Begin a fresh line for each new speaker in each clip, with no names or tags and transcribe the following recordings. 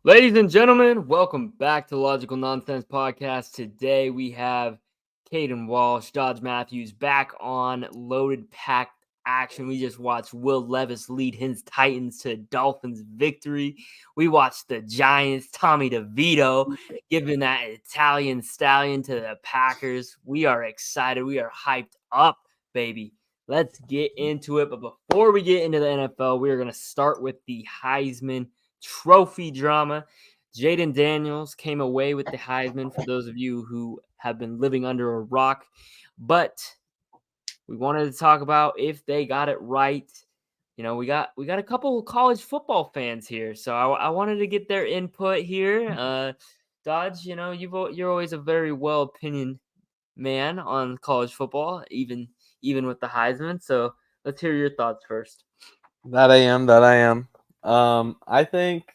Ladies and gentlemen, welcome back to the Logical Nonsense Podcast. Today we have Caden Walsh, Dodge Matthews back on loaded packed action. We just watched Will Levis lead his Titans to Dolphins victory. We watched the Giants, Tommy DeVito giving that Italian stallion to the Packers. We are excited. We are hyped up, baby. Let's get into it. But before we get into the NFL, we are going to start with the Heisman Trophy drama. Jaden Daniels came away with the Heisman for those of you who have been living under a rock. But we wanted to talk about if they got it right. You know, we got a couple of college football fans here, so I wanted to get their input here. Dodge, you know, you're always a very well opinion man on college football, even with the Heisman. So let's hear your thoughts first.
That I am. I think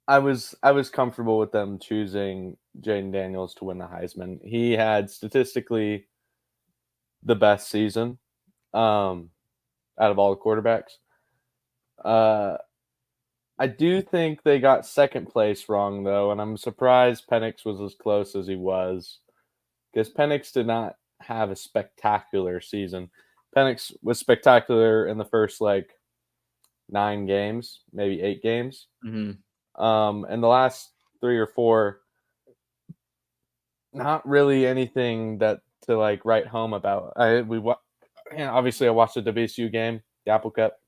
I was comfortable with them choosing Jaden Daniels to win the Heisman. He had statistically the best season out of all the quarterbacks. I do think they got second place wrong though, and I'm surprised Penix was as close as he was because Penix did not have a spectacular season. Penix was spectacular in the first 9 games, maybe 8 games.
Mm-hmm.
And the last 3 or 4, not really anything that to write home about. Obviously I watched the WSU game, the Apple Cup,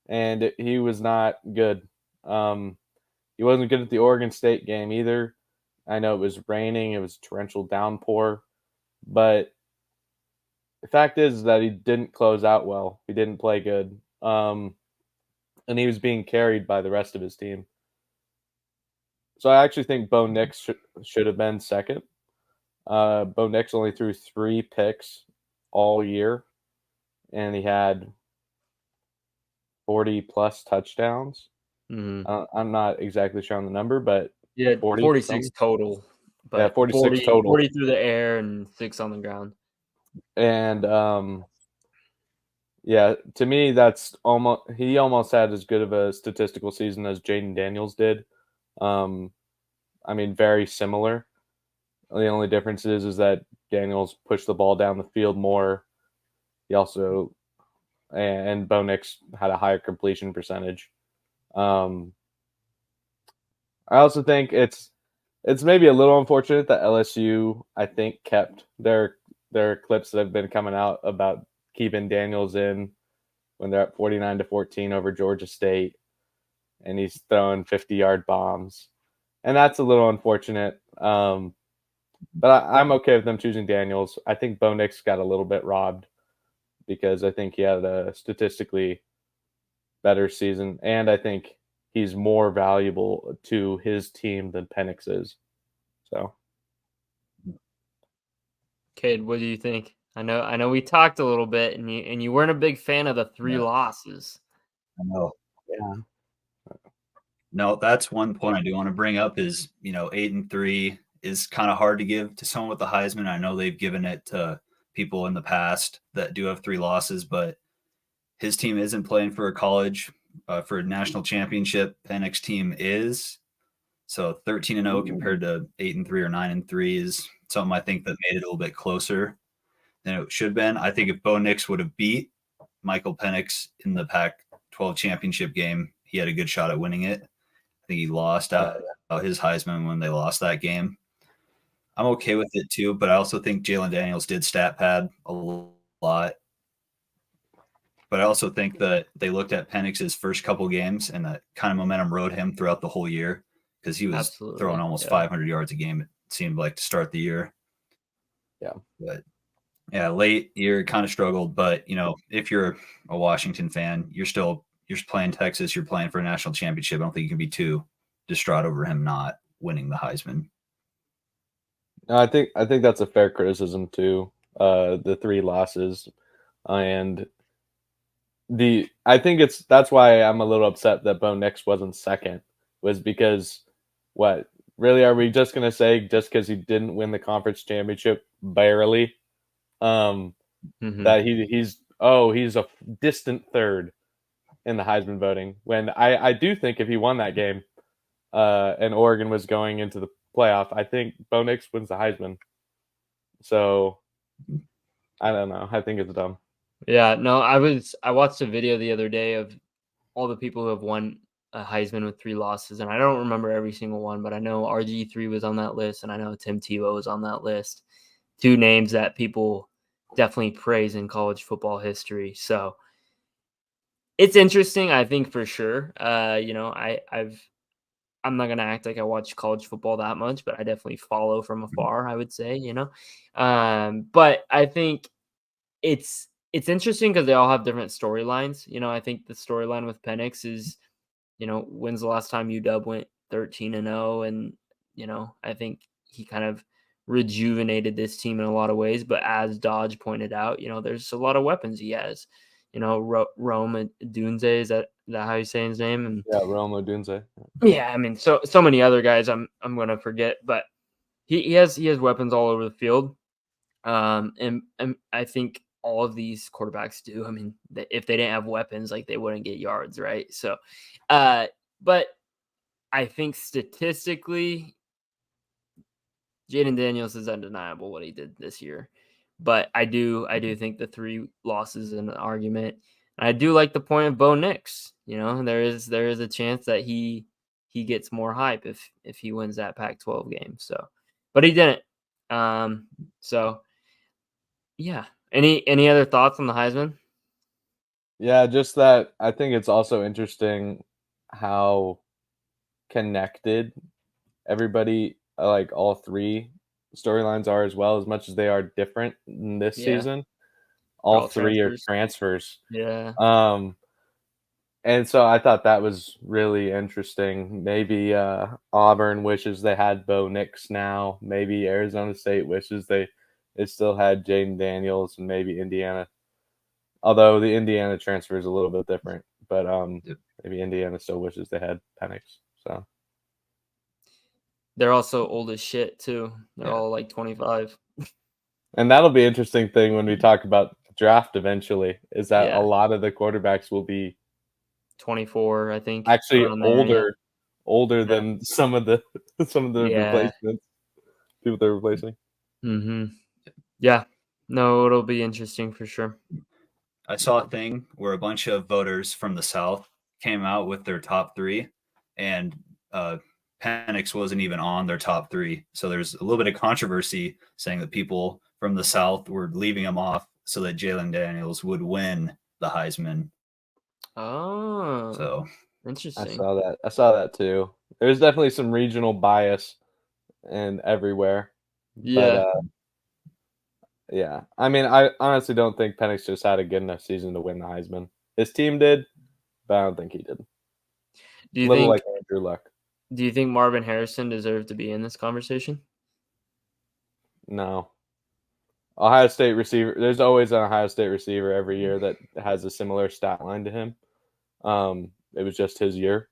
and he was not good. He wasn't good at the Oregon State game either. I know it was raining, it was torrential downpour, but the fact is that he didn't close out well. He didn't play good. And he was being carried by the rest of his team. So I actually think Bo Nix should have been second. Bo Nix only threw 3 picks all year, and he had 40-plus touchdowns.
Mm-hmm.
I'm not exactly sure on the number, but
Yeah, 46
something.
total. But
Yeah, 46 total.
40 through the air and 6 on the ground.
And yeah, to me, he almost had as good of a statistical season as Jaden Daniels did. I mean, very similar. The only difference is that Daniels pushed the ball down the field more. He also and Bo Nix had a higher completion percentage. I also think it's maybe a little unfortunate that LSU, I think, kept their clips that have been coming out about keeping Daniels in when they're at 49-14 over Georgia State, and he's throwing 50-yard bombs, and that's a little unfortunate. But I'm okay with them choosing Daniels. I think Bo Nix got a little bit robbed because I think he had a statistically better season, and I think he's more valuable to his team than Penix is. So,
Kid, what do you think? I know we talked a little bit, and you weren't a big fan of the 3 losses.
I know.
yeah.
No, that's one point I do want to bring up is, 8-3 is kind of hard to give to someone with the Heisman. I know they've given it to people in the past that do have 3 losses, but his team isn't playing for a college, for a national championship. Penix team is. So 13-0 compared to 8-3 or 9-3 is something I think that made it a little bit closer than it should have been. I think if Bo Nix would have beat Michael Penix in the Pac-12 championship game, he had a good shot at winning it. I think he lost out his Heisman when they lost that game. I'm okay with it too, but I also think Jalen Daniels did stat pad a lot. But I also think that they looked at Penix's first couple games, and that kind of momentum rode him throughout the whole year because he was throwing almost 500 yards a game, it seemed like, to start the year.
Yeah.
But yeah, late year kind of struggled. But, if you're a Washington fan, you're playing Texas, you're playing for a national championship. I don't think you can be too distraught over him not winning the Heisman.
No, I think that's a fair criticism too. The 3 losses, and I think that's why I'm a little upset that Bo Nix wasn't second, was because what really are we just gonna say just because he didn't win the conference championship barely, that he's a distant third? in the Heisman voting. When I do think if he won that game, and Oregon was going into the playoff, I think Bo Nix wins the Heisman. So I don't know. I think it's dumb.
Yeah, no, I watched a video the other day of all the people who have won a Heisman with 3 losses, and I don't remember every single one, but I know RG3 was on that list, and I know Tim Tebow was on that list. 2 names that people definitely praise in college football history. So it's interesting, I think, for sure. I'm not gonna act like I watch college football that much, but I definitely follow from afar, I would say, But I think it's interesting because they all have different storylines. I think the storyline with Penix is, when's the last time UW went 13-0? And, I think he kind of rejuvenated this team in a lot of ways. But as Dodge pointed out, there's a lot of weapons he has. Rome Dunze, is that how you say his name? And
Yeah, Rome Odunze.
yeah, I mean, so many other guys I'm gonna forget, but he has weapons all over the field. And I think all of these quarterbacks do. I mean, if they didn't have weapons, like they wouldn't get yards, right? So, but I think statistically, Jaden Daniels is undeniable what he did this year. But I do think the 3 losses is an argument. And I do like the point of Bo Nix. There is a chance that he gets more hype if he wins that Pac-12 game. So, but he didn't. So yeah. Any other thoughts on the Heisman?
Yeah, just that I think it's also interesting how connected everybody, like all 3 storylines are as much as they are different in this season. All 3 are transfers.
Yeah.
And so I thought that was really interesting. Maybe Auburn wishes they had Bo Nix now. Maybe Arizona State wishes they still had Jaden Daniels, and maybe Indiana. Although the Indiana transfer is a little bit different, but maybe Indiana still wishes they had Penix. So
they're also old as shit too. They're all like 25.
And that'll be an interesting thing when we talk about the draft eventually, is that
Yeah.
a lot of the quarterbacks will be
24, I think.
actually
around there,
older than some of the replacements, people they're replacing.
Mm-hmm. Yeah. No, it'll be interesting for sure.
I saw a thing where a bunch of voters from the South came out with their top 3, and Penix wasn't even on their top 3. So there's a little bit of controversy saying that people from the South were leaving him off so that Jalen Daniels would win the Heisman.
Oh,
so
interesting.
I saw that too. There's definitely some regional bias and everywhere.
Yeah.
But yeah. I mean, I honestly don't think Penix just had a good enough season to win the Heisman. His team did, but I don't think he did.
Do you think
like Andrew Luck.
Do you think Marvin Harrison deserved to be in this conversation?
No. Ohio State receiver. There's always an Ohio State receiver every year that has a similar stat line to him. It was just his year.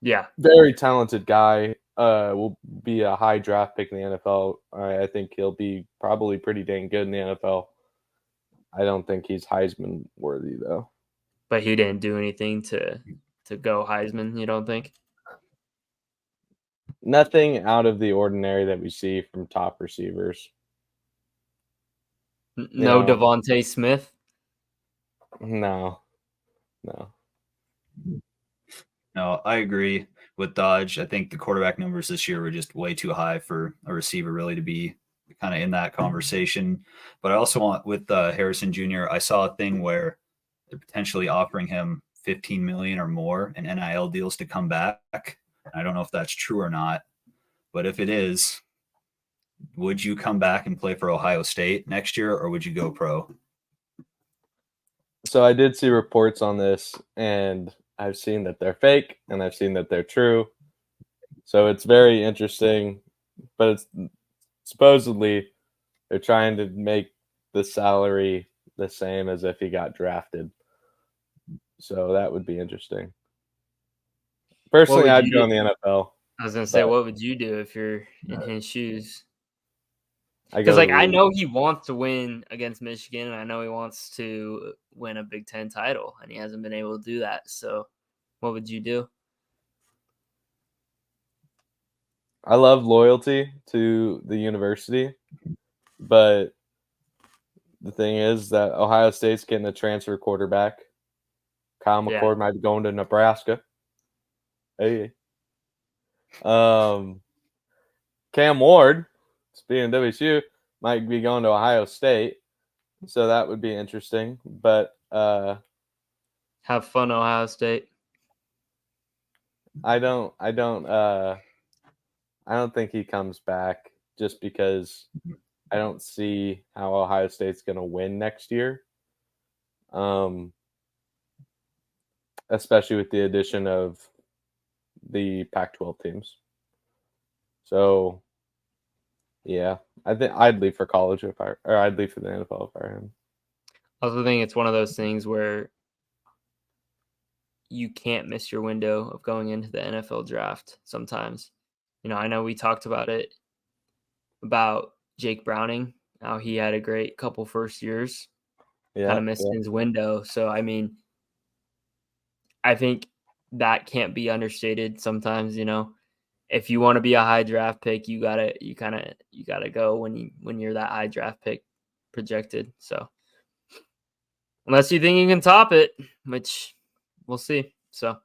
Yeah.
Very talented guy. Will be a high draft pick in the NFL. I think he'll be probably pretty dang good in the NFL. I don't think he's Heisman worthy though.
But he didn't do anything to go Heisman, you don't think?
Nothing out of the ordinary that we see from top receivers.
No Devontae Smith?
No.
No, I agree with Dodge. I think the quarterback numbers this year were just way too high for a receiver really to be kind of in that conversation. But I also want with Harrison Jr., I saw a thing where they're potentially offering him 15 million or more in NIL deals to come back. I don't know if that's true or not, but if it is, would you come back and play for Ohio State next year, or would you go pro?
So I did see reports on this, and I've seen that they're fake, and I've seen that they're true. So it's very interesting, but it's supposedly they're trying to make the salary the same as if he got drafted. So that would be interesting. Personally, I'd go in the NFL.
I was going to say, what would you do if you're in his shoes? Because I know he wants to win against Michigan, and I know he wants to win a Big Ten title, and he hasn't been able to do that. So, what would you do?
I love loyalty to the university, but the thing is that Ohio State's getting a transfer quarterback. Kyle McCord might be going to Nebraska. Hey. Cam Ward, speaking of WSU, might be going to Ohio State. So that would be interesting. But
have fun, Ohio State.
I don't think he comes back just because I don't see how Ohio State's going to win next year. Especially with the addition of the Pac-12 teams. So, yeah, I think I'd leave for college I'd leave for the NFL if I were him.
I also think it's one of those things where you can't miss your window of going into the NFL draft sometimes. I know we talked about it about Jake Browning, how he had a great couple first years, kind of missed his window. So, I mean, I think that can't be understated sometimes, if you want to be a high draft pick, you gotta go when you're that high draft pick projected. So unless you think you can top it, which we'll see. So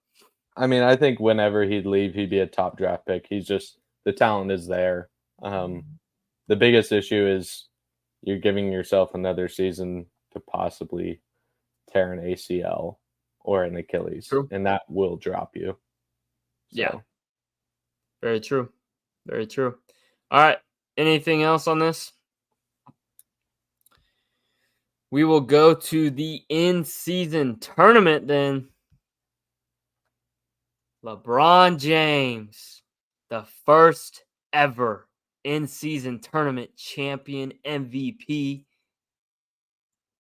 I mean, I think whenever he'd leave, he'd be a top draft pick. He's just the talent is there. The biggest issue is you're giving yourself another season to possibly tear an ACL or an Achilles, and that will drop you. So.
Yeah. Very true. Very true. All right. Anything else on this? We will go to the in-season tournament then. LeBron James, the first ever in-season tournament champion, MVP.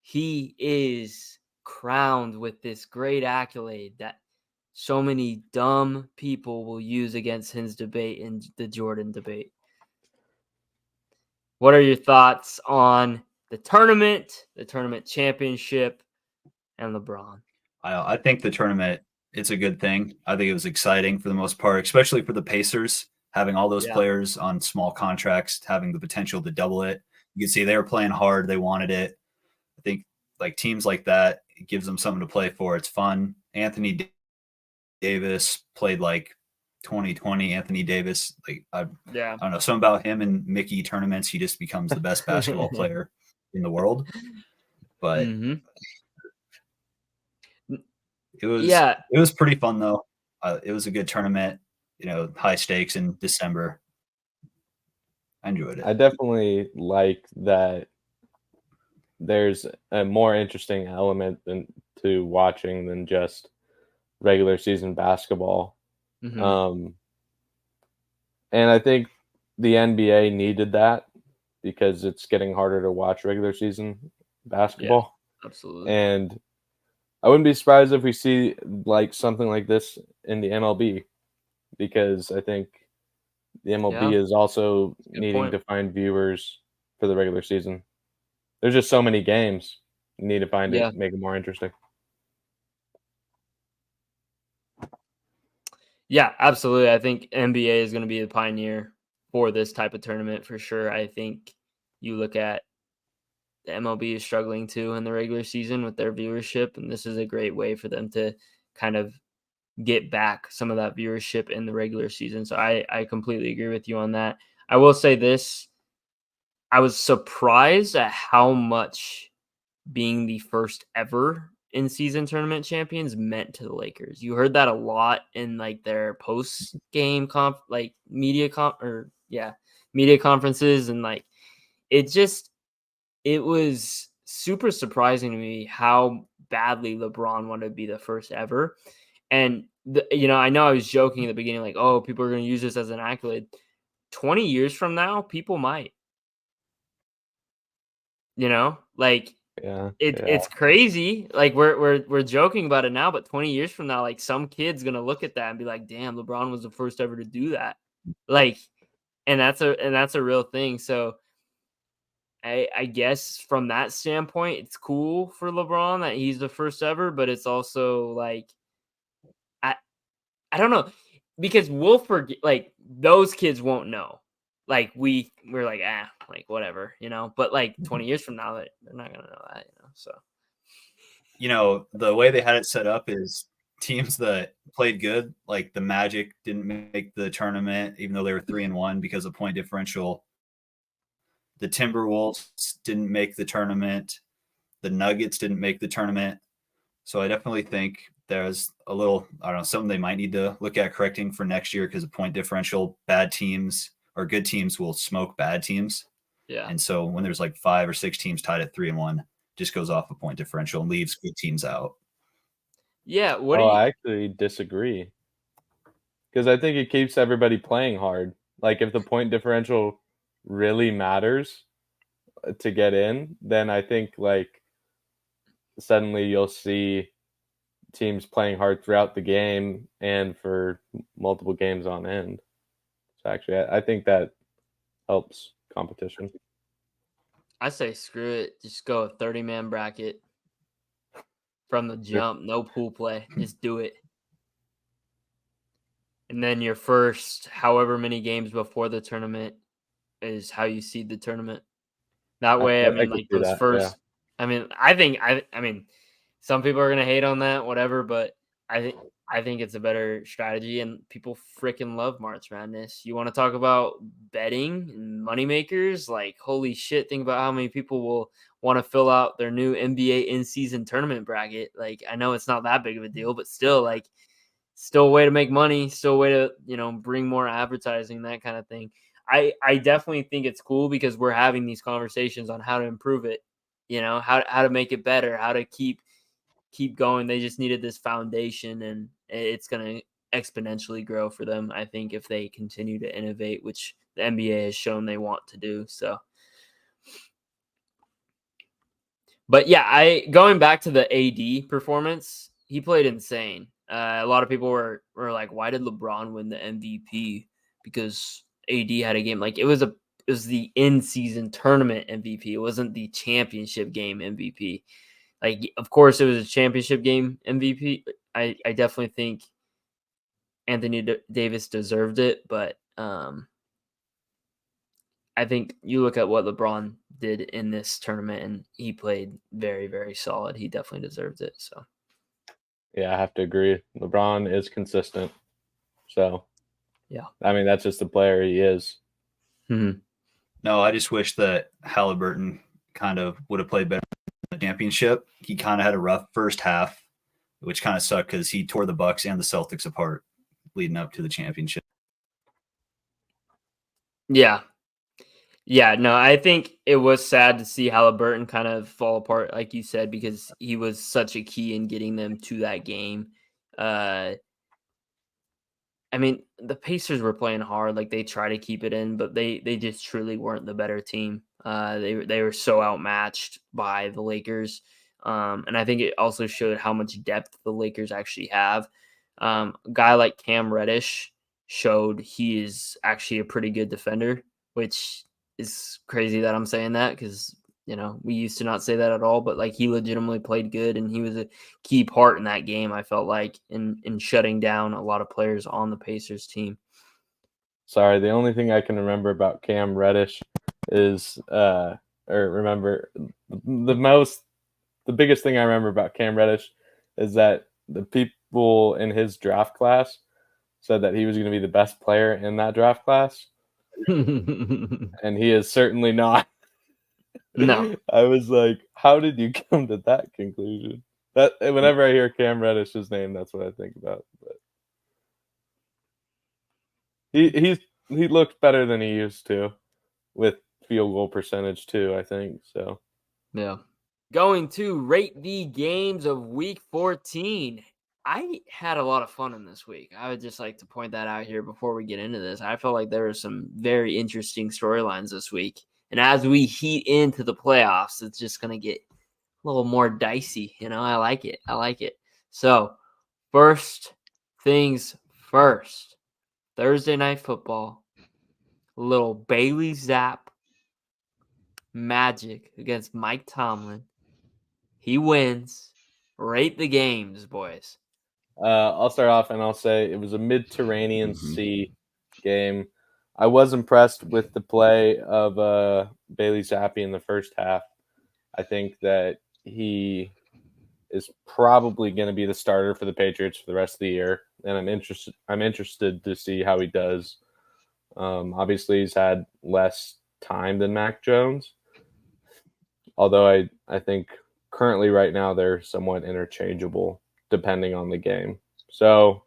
He is crowned with this great accolade that so many dumb people will use against his debate in the Jordan debate. What are your thoughts on the tournament championship, and LeBron?
I think the tournament, it's a good thing. I think it was exciting for the most part, especially for the Pacers, having all those players on small contracts, having the potential to double it. You can see they were playing hard. They wanted it. I think like teams like that, it gives them something to play for. It's fun. Anthony Davis played like 2020. Anthony Davis, I don't know, something about him in Mickey tournaments. He just becomes the best basketball player in the world. But it was pretty fun though. It was a good tournament. High stakes in December. I enjoyed it.
I definitely like that. There's a more interesting element to watching than just regular season basketball. And I think the NBA needed that because it's getting harder to watch regular season basketball.
Yeah, absolutely.
And I wouldn't be surprised if we see like something like this in the MLB because I think the MLB is also needing to find viewers for the regular season. There's just so many games. You need to find it, make it more interesting.
Yeah, absolutely. I think NBA is going to be the pioneer for this type of tournament for sure. I think you look at the MLB is struggling too in the regular season with their viewership, and this is a great way for them to kind of get back some of that viewership in the regular season. So I completely agree with you on that. I will say this. I was surprised at how much being the first ever in-season tournament champions meant to the Lakers. You heard that a lot in like their post-game media conferences, and like it was super surprising to me how badly LeBron wanted to be the first ever. And I know I was joking in the beginning, like, oh, people are going to use this as an accolade. 20 years from now, people might. It's crazy. Like we're joking about it now, but 20 years from now, like some kid's gonna look at that and be like, "Damn, LeBron was the first ever to do that." Like, and that's a real thing. So I guess from that standpoint, it's cool for LeBron that he's the first ever, but it's also like I I don't know because we'll forget. Like those kids won't know. Like we're like like whatever, But like 20 years from now, they're not gonna know that, So
The way they had it set up is teams that played good, like the Magic didn't make the tournament, even though they were 3-1 because of point differential. The Timberwolves didn't make the tournament. The Nuggets didn't make the tournament. So I definitely think there's a little, I don't know, something they might need to look at correcting for next year because of point differential. Bad teams or good teams will smoke bad teams.
yeah.
And so when there's like 5 or 6 teams tied at 3-1, just goes off a point differential and leaves good teams out.
Yeah.
I actually disagree because I think it keeps everybody playing hard. Like if the point differential really matters to get in, then I think like suddenly you'll see teams playing hard throughout the game and for multiple games on end. So actually, I think that helps competition.
I say screw it. Just go a 30-man bracket from the jump. No pool play. Just do it. And then your first however many games before the tournament is how you seed the tournament. That way, I mean, like those first. Yeah. I mean, some people are gonna hate on that, whatever. But I think it's a better strategy, and people freaking love March Madness. You want to talk about betting and moneymakers? Like, holy shit! Think about how many people will want to fill out their new NBA in-season tournament bracket. Like, I know it's not that big of a deal, but still, like, still a way to make money, still a way to bring more advertising, that kind of thing. I definitely think it's cool because we're having these conversations on how to improve it, how to make it better, how to keep going. They just needed this foundation, and it's going to exponentially grow for them, I think, if they continue to innovate, which the NBA has shown they want to do. So, but yeah, going back to the AD performance, he played insane. A lot of people were like, why did LeBron win the MVP? Because AD had a game. Like it was the in-season tournament MVP. It wasn't the championship game MVP. Like, of course, it was a championship game MVP. I definitely think Anthony Davis deserved it, but I think you look at what LeBron did in this tournament, and he played very, very solid. He definitely deserved it. So,
yeah, I have to agree. LeBron is consistent. So,
yeah,
I mean, that's just the player he is.
Mm-hmm.
No, I just wish that Halliburton kind of would have played better in the championship. He kind of had a rough first half, which kind of sucked because he tore the Bucks and the Celtics apart leading up to the championship.
Yeah. Yeah, no, I think it was sad to see Halliburton kind of fall apart, like you said, because he was such a key in getting them to that game. I mean, the Pacers were playing hard, like they try to keep it in, but they just truly weren't the better team. They were so outmatched by the Lakers, and I think it also showed how much depth the Lakers actually have. A guy like Cam Reddish showed he is actually a pretty good defender, which is crazy that I'm saying that because we used to not say that at all, but like he legitimately played good and he was a key part in that game. I felt like in shutting down a lot of players on the Pacers team.
Sorry, the only thing I can remember about Cam Reddish is the biggest thing I remember about Cam Reddish is that the people in his draft class said that he was going to be the best player in that draft class. And he is certainly not.
No.
I was like, how did you come to that conclusion? That whenever I hear Cam Reddish's name, that's what I think about. But he looks better than he used to with field goal percentage too, I think. So
yeah. Going to rate the games of week 14. I had a lot of fun in this week. I would just like to point that out here before we get into this. I felt like there were some very interesting storylines this week. And as we heat into the playoffs, it's just going to get a little more dicey. I like it. I like it. So, first things first. Thursday Night Football. A little Bailey Zapp Magic against Mike Tomlin. He wins. Rate the games, boys.
I'll start off and I'll say it was a Mediterranean Sea game. I was impressed with the play of Bailey Zappi in the first half. I think that he is probably going to be the starter for the Patriots for the rest of the year, and I'm interested to see how he does. Obviously, he's had less time than Mac Jones, although I think currently right now they're somewhat interchangeable depending on the game. So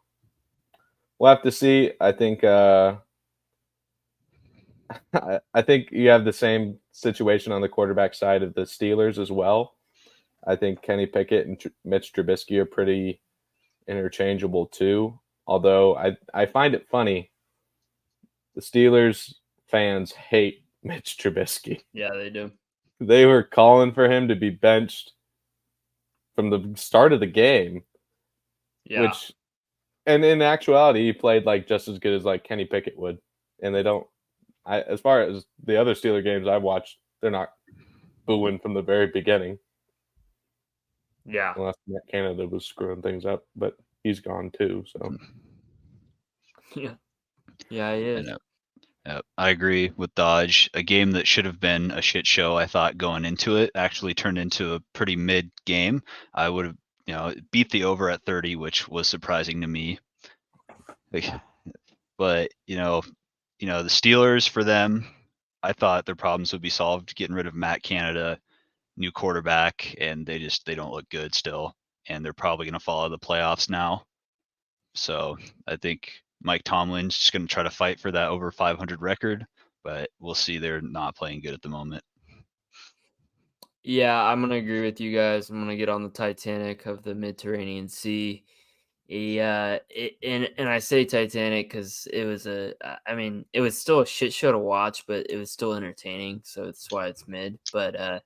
we'll have to see. I think I think you have the same situation on the quarterback side of the Steelers as well. I think Kenny Pickett and Mitch Trubisky are pretty interchangeable too. Although I find it funny, the Steelers fans hate Mitch Trubisky.
Yeah, they do.
They were calling for him to be benched from the start of the game.
Yeah.
Which, and in actuality, he played like just as good as like Kenny Pickett would. And they don't. As far as the other Steeler games I've watched, they're not booing from the very beginning.
Yeah.
Unless Matt Canada was screwing things up, but he's gone too. So
Yeah, he is.
I agree with Dodge. A game that should have been a shit show, I thought, going into it, actually turned into a pretty mid game. I would have, beat the over at 30, which was surprising to me. But the Steelers, for them, I thought their problems would be solved getting rid of Matt Canada, new quarterback, and they don't look good still, and they're probably going to follow the playoffs now. So I think Mike Tomlin's just going to try to fight for that over 500 record, but we'll see. They're not playing good at the moment.
Yeah, I'm going to agree with you guys. I'm going to get on the Titanic of the Mediterranean Sea. And I say Titanic because it was it was still a shit show to watch, but it was still entertaining. So that's why it's mid. But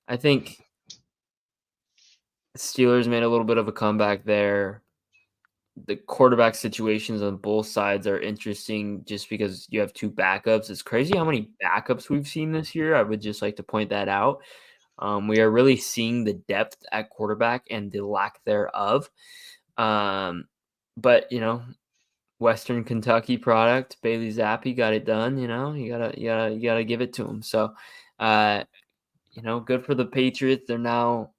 I think the Steelers made a little bit of a comeback there. The quarterback situations on both sides are interesting just because you have two backups. It's crazy how many backups we've seen this year. I would just like to point that out. We are really seeing the depth at quarterback and the lack thereof. But Western Kentucky product, Bailey Zappi got it done. You gotta give it to him. So, good for the Patriots. They're now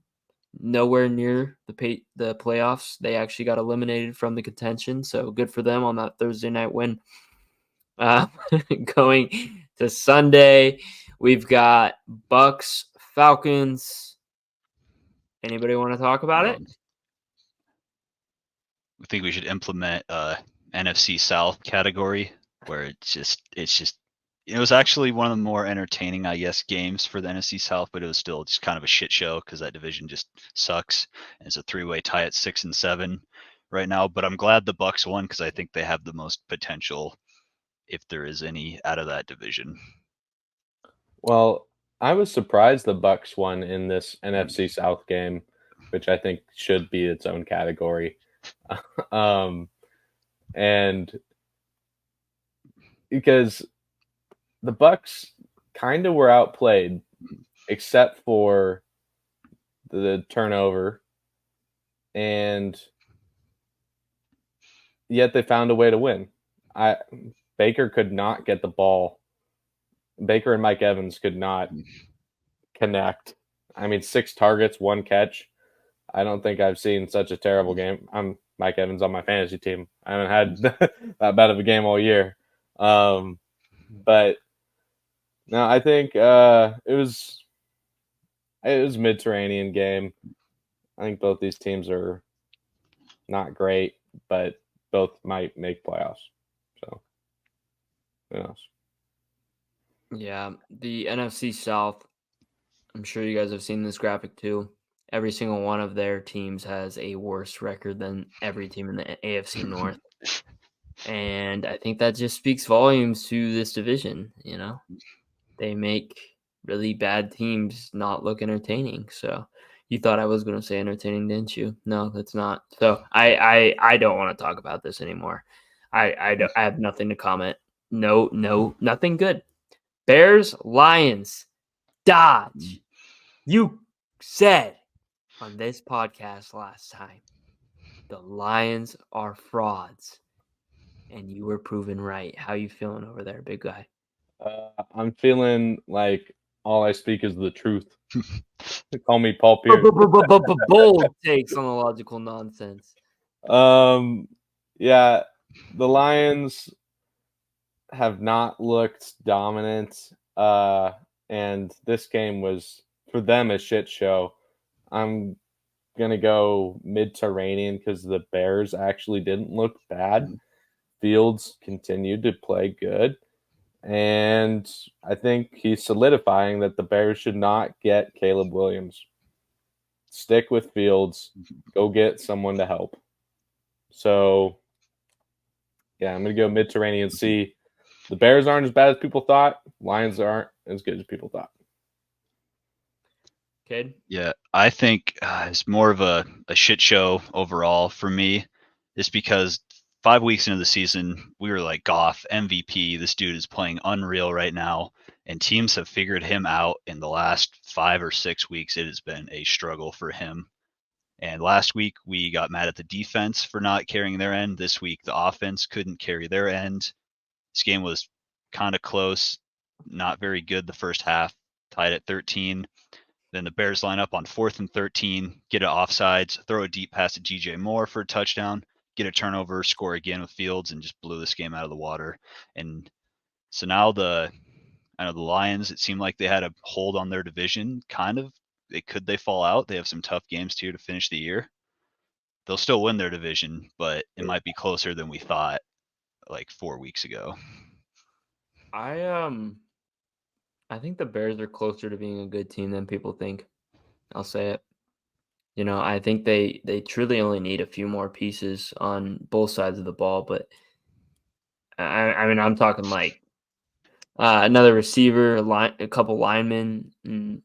nowhere near the playoffs. They actually got eliminated from the contention. So good for them on that Thursday night win. Going to Sunday, we've got Bucks, Falcons. Anybody want to talk about it?
I think we should implement NFC South category where it was actually one of the more entertaining, I guess, games for the NFC South, but it was still just kind of a shit show because that division just sucks. And it's a three-way tie at 6 and 7 right now. But I'm glad the Bucks won because I think they have the most potential, if there is any, out of that division.
Well, I was surprised the Bucks won in this NFC South game, which I think should be its own category. And because the Bucks kind of were outplayed, except for the turnover, and yet they found a way to win. Baker could not get the ball. Baker and Mike Evans could not connect. 6 targets, 1 catch. I don't think I've seen such a terrible game. I'm Mike Evans on my fantasy team. I haven't had that bad of a game all year. But no, I think it was a Mediterranean game. I think both these teams are not great, but both might make playoffs. So who knows?
Yeah, the NFC South, I'm sure you guys have seen this graphic too. Every single one of their teams has a worse record than every team in the AFC North. And I think that just speaks volumes to this division, They make really bad teams not look entertaining. So you thought I was going to say entertaining, didn't you? No, that's not. So I don't want to talk about this anymore. I have nothing to comment. No, nothing good. Bears, Lions. Dodge, you said on this podcast last time, the Lions are frauds. And you were proven right. How you feeling over there, big guy?
I'm feeling like all I speak is the truth. They call me Paul Pierce.
Bold takes on the logical nonsense.
Yeah, the Lions have not looked dominant. And this game was for them a shit show. I'm gonna go Mediterranean because the Bears actually didn't look bad. Fields continued to play good. And I think he's solidifying that the Bears should not get Caleb Williams. Stick with Fields. Go get someone to help. So, yeah, I'm going to go Mediterranean C. The Bears aren't as bad as people thought. Lions aren't as good as people thought.
Kid?
Yeah, I think it's more of a shit show overall for me, just because 5 weeks into the season, we were like, Goff, MVP. This dude is playing unreal right now. And teams have figured him out in the last 5 or 6 weeks. It has been a struggle for him. And last week, we got mad at the defense for not carrying their end. This week, the offense couldn't carry their end. This game was kind of close, not very good the first half, tied at 13. Then the Bears line up on 4th and 13, get it offsides, throw a deep pass to DJ Moore for a touchdown, get a turnover, score again with Fields, and just blew this game out of the water. And so now the Lions, it seemed like they had a hold on their division, kind of. They fall out. They have some tough games here to finish the year. They'll still win their division, but it might be closer than we thought like 4 weeks ago.
I think the Bears are closer to being a good team than people think. I'll say it. I think they truly only need a few more pieces on both sides of the ball, but I mean I'm talking like another receiver, a couple linemen, and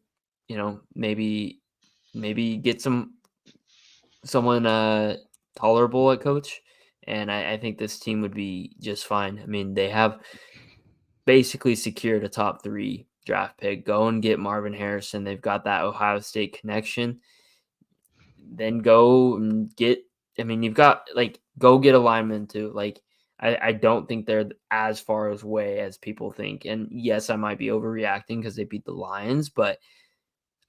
maybe get someone tolerable at coach, and I think this team would be just fine. I mean, they have basically secured a top 3 draft pick. Go and get Marvin Harrison. They've got that Ohio State connection. Then go and get. I mean, you've got go get a lineman too. I don't think they're as far away as people think. And yes, I might be overreacting because they beat the Lions, but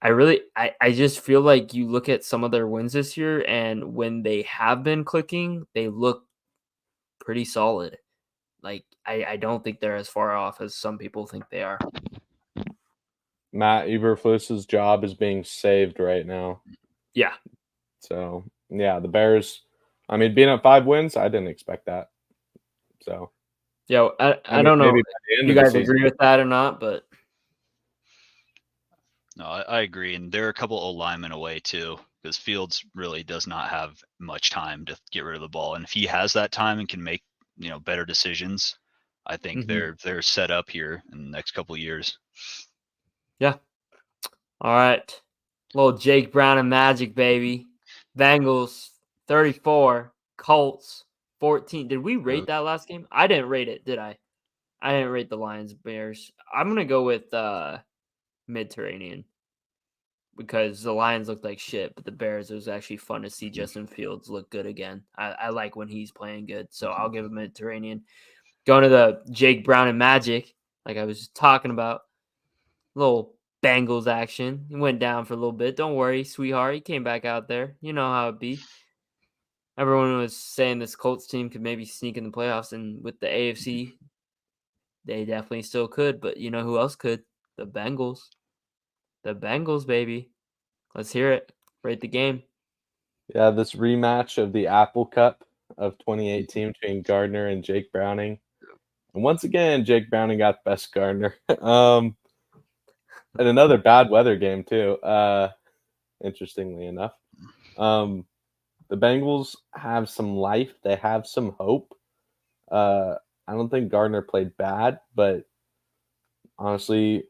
I just feel like you look at some of their wins this year, and when they have been clicking, they look pretty solid. I don't think they're as far off as some people think they are.
Matt Eberflus's job is being saved right now.
Yeah.
So, yeah, the Bears, I mean, being at 5 wins, I didn't expect that. So,
yeah, I don't know if you guys agree with that or not, but
no, I agree. And there are a couple of linemen away too, because Fields really does not have much time to get rid of the ball. And if he has that time and can make, better decisions, I think they're set up here in the next couple of years.
Yeah. All right. Little Jake Brown and Magic, baby. Bengals 34, Colts 14. Did we rate that last game? I didn't rate it, did I? I didn't rate the Lions Bears. I'm going to go with Mediterranean because the Lions looked like shit, but the Bears, it was actually fun to see Justin Fields look good again. I like when he's playing good, so I'll give him Mediterranean. Going to the Jake Brown and Magic, like I was just talking about, little Bengals action. He went down for a little bit. Don't worry, sweetheart. He came back out there. You know how it be. Everyone was saying this Colts team could maybe sneak in the playoffs, and with the AFC, they definitely still could. But you know who else could? The Bengals. The Bengals, baby. Let's hear it. Rate the game.
Yeah, this rematch of the Apple Cup of 2018 between Gardner and Jake Browning. And once again, Jake Browning got the best Gardner. And another bad weather game, too, interestingly enough. The Bengals have some life. They have some hope. I don't think Gardner played bad, but honestly,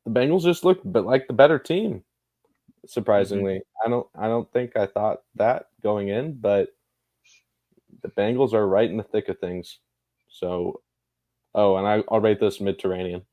the Bengals just look like the better team. Surprisingly, I don't think I thought that going in, but the Bengals are right in the thick of things. So, and I'll rate this Mediterranean.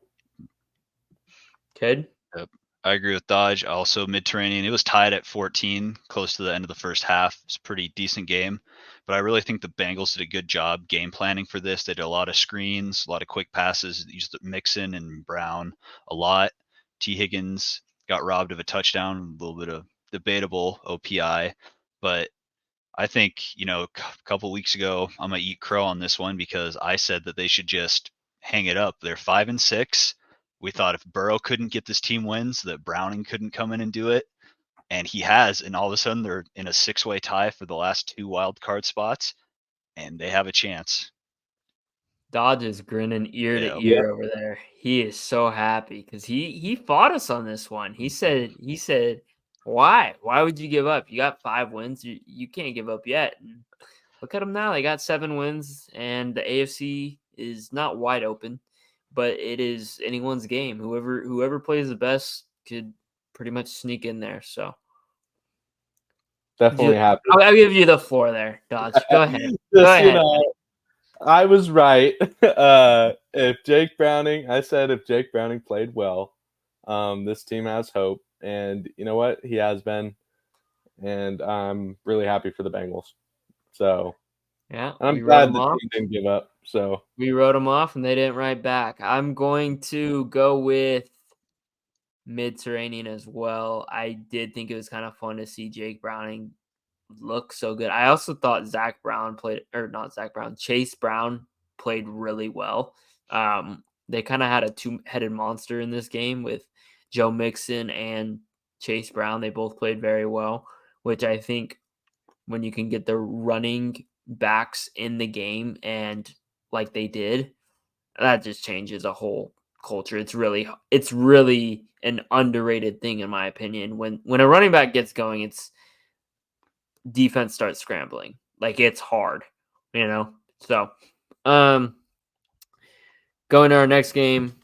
Good.
Yep. I agree with Dodge. Also, Mediterranean. It was tied at 14, close to the end of the first half. It's a pretty decent game. But I really think the Bengals did a good job game planning for this. They did a lot of screens, a lot of quick passes, used Mixon and Brown a lot. T. Higgins got robbed of a touchdown, a little bit of debatable OPI. But I think, a couple weeks ago, I'm going to eat crow on this one because I said that they should just hang it up. They're 5-6. We thought if Burrow couldn't get this team wins, that Browning couldn't come in and do it. And he has. And all of a sudden, they're in a 6-way tie for the last 2 wild card spots, and they have a chance.
Dodge is grinning ear to
Yep.
ear over there. He is so happy because he fought us on this one. He said, why? Why would you give up? You got 5 wins. You can't give up yet. And look at them now. They got 7 wins, and the AFC is not wide open, but it is anyone's game. Whoever plays the best could pretty much sneak in there. So
Definitely happy.
I'll give you the floor there, Dodge. Go ahead.
Just,
Go ahead.
I was right. If Jake Browning played well, this team has hope. And you know what? He has been. And I'm really happy for the Bengals. So,
yeah,
I'm glad the team didn't give up. So
we wrote them off, and they didn't write back. I'm going to go with Mediterranean as well. I did think it was kind of fun to see Jake Browning look so good. I also thought Chase Brown played really well. They kind of had a 2-headed monster in this game with Joe Mixon and Chase Brown. They both played very well, which I think when you can get the running backs in the game and like they did, that just changes a whole culture. It's really an underrated thing in my opinion. When a running back gets going, it's defense starts scrambling. Like it's hard, So, going to our next game,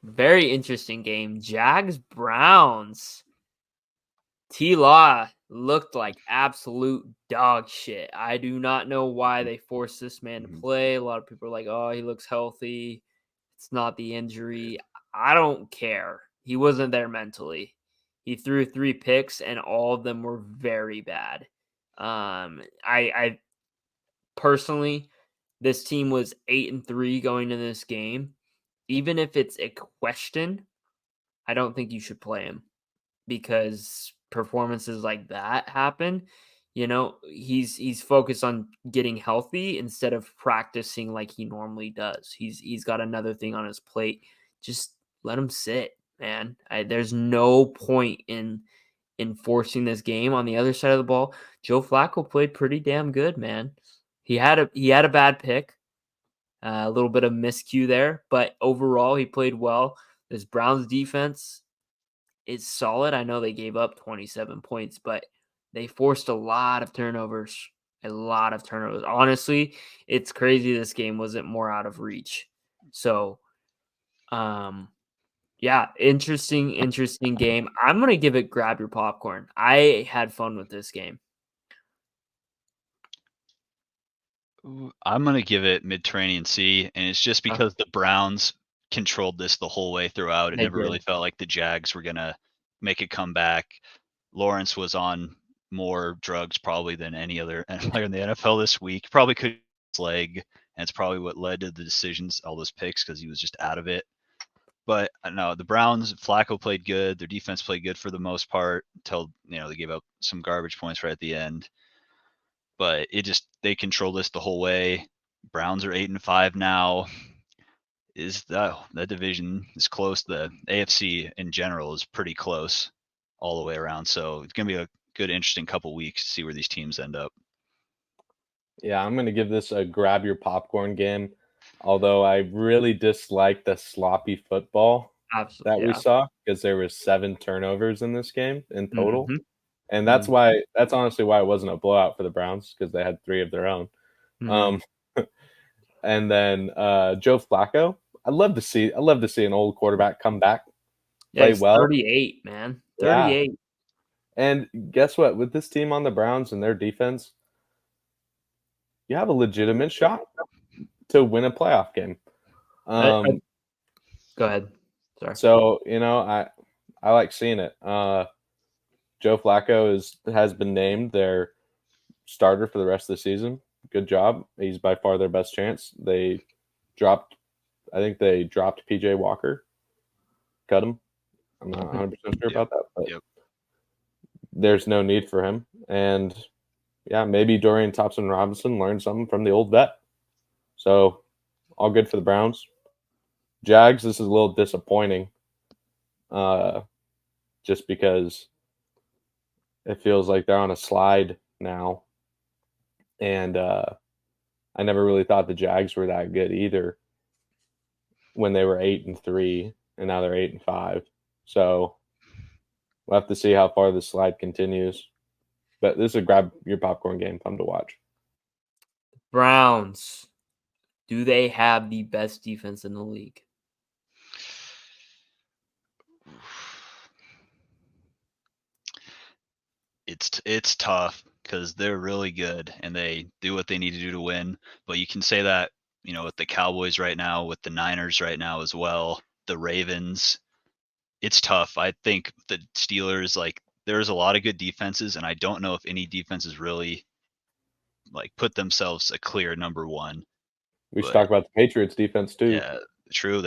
very interesting game. Jags Browns. T-Law looked like absolute dog shit. I do not know why they forced this man to play. A lot of people are like, oh, he looks healthy. It's not the injury. I don't care. He wasn't there mentally. He threw 3 picks, and all of them were very bad. I personally, this team was 8-3 going into this game. Even if it's a question, I don't think you should play him because performances like that happen. He's focused on getting healthy instead of practicing like he normally does. He's got another thing on his plate. Just let him sit, man. There's no point in forcing this game. On the other side of the ball, Joe Flacco played pretty damn good, man. He had a bad pick, a little bit of miscue there, but overall he played well. This Browns defense is solid. I know they gave up 27 points, but they forced a lot of turnovers. Honestly, it's crazy this game wasn't more out of reach. So, yeah, interesting game. I'm going to give it grab your popcorn. I had fun with this game.
I'm going to give it Mediterranean Sea, and it's just because the Browns controlled this the whole way throughout. It never really felt like the Jags were going to make a comeback. Lawrence was on more drugs probably than any other player in the NFL this week. Probably could his leg, and it's probably what led to the decisions, all those picks, because he was just out of it. But no, the Browns, Flacco played good. Their defense played good for the most part until they gave up some garbage points right at the end. But they control this the whole way. Browns are 8-5 now. That division is close. The AFC in general is pretty close all the way around. So it's gonna be a good, interesting couple weeks to see where these teams end up.
Yeah, I'm gonna give this a grab your popcorn game. Although I really dislike the sloppy football we saw because there was 7 turnovers in this game in total.
Mm-hmm.
And that's honestly why it wasn't a blowout for the Browns, because they had 3 of their own. And then Joe Flacco, I'd love to see an old quarterback come back, play well.
38, man. 38.
Yeah. And guess what? With this team on the Browns and their defense, you have a legitimate shot to win a playoff game.
Go ahead. Sorry.
So I like seeing it. Joe Flacco has been named their starter for the rest of the season. Good job. He's by far their best chance. I think they dropped PJ Walker, cut him. I'm not 100% sure about that, but there's no need for him. And yeah, maybe Dorian Thompson-Robinson learned something from the old vet. So all good for the Browns. Jags, this is a little disappointing, just because it feels like they're on a slide now. And I never really thought the Jags were that good either when they were 8-3, and now they're 8-5. So we'll have to see how far the slide continues. But this is a grab your popcorn game, fun to watch.
Browns. Do they have the best defense in the league?
It's tough because they're really good and they do what they need to do to win. But you can say that, with the Cowboys right now, with the Niners right now as well, the Ravens, it's tough. I think the Steelers, there's a lot of good defenses, and I don't know if any defenses really put themselves a clear number one.
We should talk about the Patriots defense too.
Yeah, true.